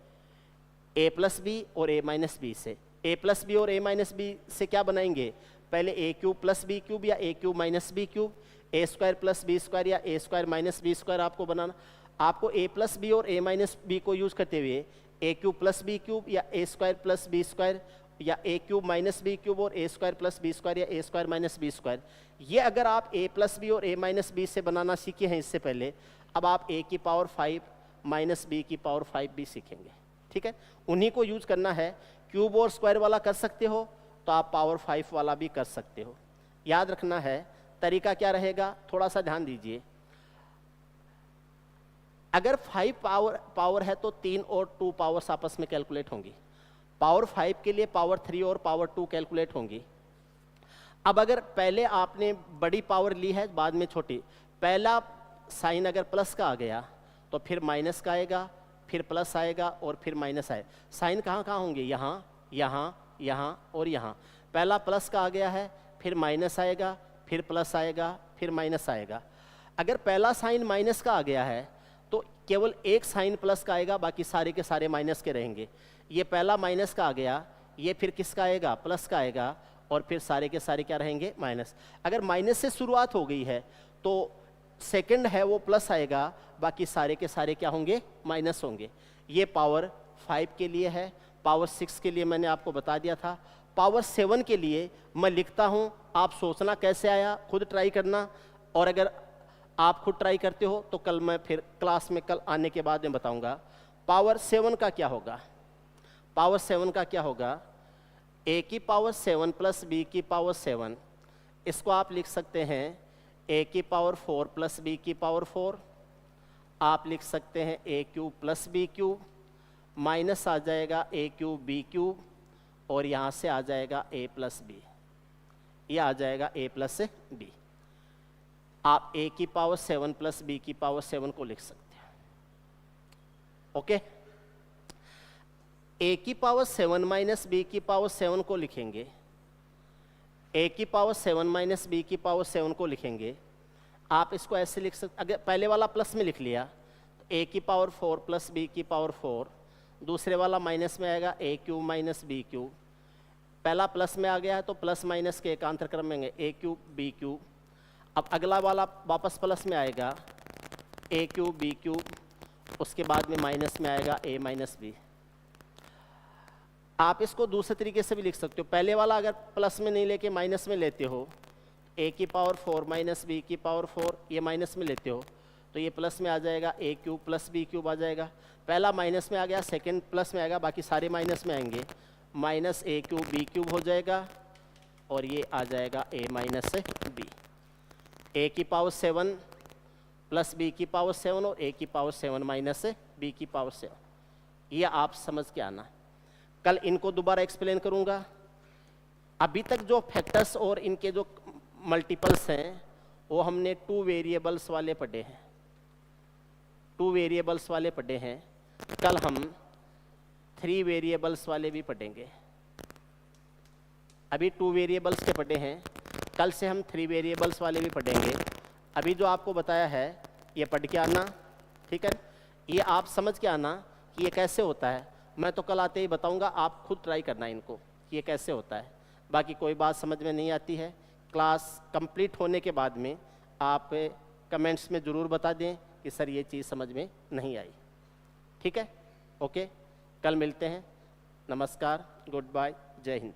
ए प्लस बी और ए माइनस बी से। ए प्लस बी और ए माइनस बी से क्या बनाएंगे, पहले ए क्यूब प्लस बी क्यूब या ए cube minus B cube, a square plus B square या ए स्क्वायर माइनस बी स्क्वायर आपको बनाना। आपको ए प्लस बी और ए माइनस बी को यूज करते हुए ए क्यूब प्लस बी क्यूब या ए स्क्वायर प्लस बी स्क्वायर या ए क्यूब माइनस बी क्यूब और A square plus B square या ए स्क्वायर माइनस बी स्क्वायर, ये अगर आप ए प्लस बी और ए माइनस बी से बनाना सीखे हैं इससे पहले, अब आप ए की पावर 5 माइनस बी की पावर 5 भी सीखेंगे। ठीक है, उन्हीं को यूज करना है। क्यूब और स्क्वायर वाला कर सकते हो तो आप पावर 5 वाला भी कर सकते हो। याद रखना है तरीका क्या रहेगा, थोड़ा सा ध्यान दीजिए। अगर 5 पावर है तो 3 और 2 पावर्स आपस में कैलकुलेट होंगी। पावर 5 के लिए पावर 3 और पावर 2 कैलकुलेट होंगी। अब अगर पहले आपने बड़ी पावर ली है बाद में छोटी, पहला साइन अगर प्लस का आ गया तो फिर माइनस का आएगा, फिर प्लस आएगा और फिर माइनस आए। साइन कहाँ कहाँ होंगे, यहाँ यहाँ यहाँ और यहाँ। पहला प्लस का आ गया है, फिर माइनस आएगा, फिर प्लस आएगा, फिर माइनस आएगा। अगर पहला साइन माइनस का आ गया है तो केवल एक साइन प्लस का आएगा, बाकी सारे के सारे माइनस के रहेंगे। ये पहला माइनस का आ गया, ये फिर किसका आएगा, प्लस का आएगा और फिर सारे के सारे क्या रहेंगे, माइनस। अगर माइनस से शुरुआत हो गई है तो सेकंड है वो प्लस आएगा, बाकी सारे के सारे क्या होंगे, माइनस होंगे। ये पावर 5 के लिए है। पावर 6 के लिए मैंने आपको बता दिया था। पावर 7 के लिए मैं लिखता हूँ, आप सोचना कैसे आया, खुद ट्राई करना। और अगर आप खुद ट्राई करते हो तो कल मैं फिर क्लास में, कल आने के बाद में बताऊंगा पावर 7 का क्या होगा। पावर 7 का क्या होगा, ए की पावर 7 प्लस बी की पावर 7, इसको आप लिख सकते हैं ए की पावर 4 प्लस बी की पावर 4। आप लिख सकते हैं a cube plus B cube, minus आ जाएगा ए क्यूब बी क्यूब और यहाँ से आ जाएगा ए प्लस बी, ये आ जाएगा ए प्लस बी। आप ए की पावर 7 प्लस बी की पावर 7 को लिख सकते हैं। ओके, ए की पावर 7 माइनस बी की पावर 7 को लिखेंगे, ए की पावर 7 माइनस बी की पावर 7 को लिखेंगे। आप इसको ऐसे लिख सकते, अगर पहले वाला प्लस में लिख लिया तो ए की पावर 4 प्लस बी की पावर 4, दूसरे वाला माइनस में आएगा ए क्यूब माइनस बी क्यूब। पहला प्लस में आ गया है तो प्लस माइनस के एकांतर क्रम में ए क्यूब बी क्यूब। अब अगला वाला वापस प्लस में आएगा ए क्यूब बी क्यूब, उसके बाद में माइनस में आएगा ए माइनस बी। आप इसको दूसरे तरीके से भी लिख सकते हो। पहले वाला अगर प्लस में नहीं लेके माइनस में लेते हो, ए की पावर 4 माइनस बी की पावर 4, ये माइनस में लेते हो तो ये प्लस में आ जाएगा, a cube plus B cube आ जाएगा। पहला माइनस में आ गया, सेकंड प्लस में आएगा, बाकी सारे माइनस में आएंगे, माइनस ए क्यूब बी क्यूब हो जाएगा और ये आ जाएगा ए माइनस बी। ए की पावर 7 प्लस बी की पावर 7 और ए की पावर 7 माइनस बी की पावर 7, ये आप समझ के आना। कल इनको दोबारा एक्सप्लेन करूंगा। अभी तक जो फैक्टर्स और इनके जो मल्टीपल्स हैं वो हमने 2 वेरिएबल्स वाले पढ़े हैं, 2 वेरिएबल्स वाले पढ़े हैं। कल हम 3 वेरिएबल्स वाले भी पढ़ेंगे। अभी 2 वेरिएबल्स के पढ़े हैं, कल से हम 3 वेरिएबल्स वाले भी पढ़ेंगे। अभी जो आपको बताया है ये पढ़ के आना, ठीक है, ये आप समझ के आना कि ये कैसे होता है। मैं तो कल आते ही बताऊंगा, आप खुद ट्राई करना इनको कि ये कैसे होता है। बाकी कोई बात समझ में नहीं आती है, क्लास कंप्लीट होने के बाद में आप कमेंट्स में ज़रूर बता दें कि सर ये चीज़ समझ में नहीं आई। ठीक है, ओके, कल मिलते हैं। नमस्कार, गुड बाय, जय हिंद।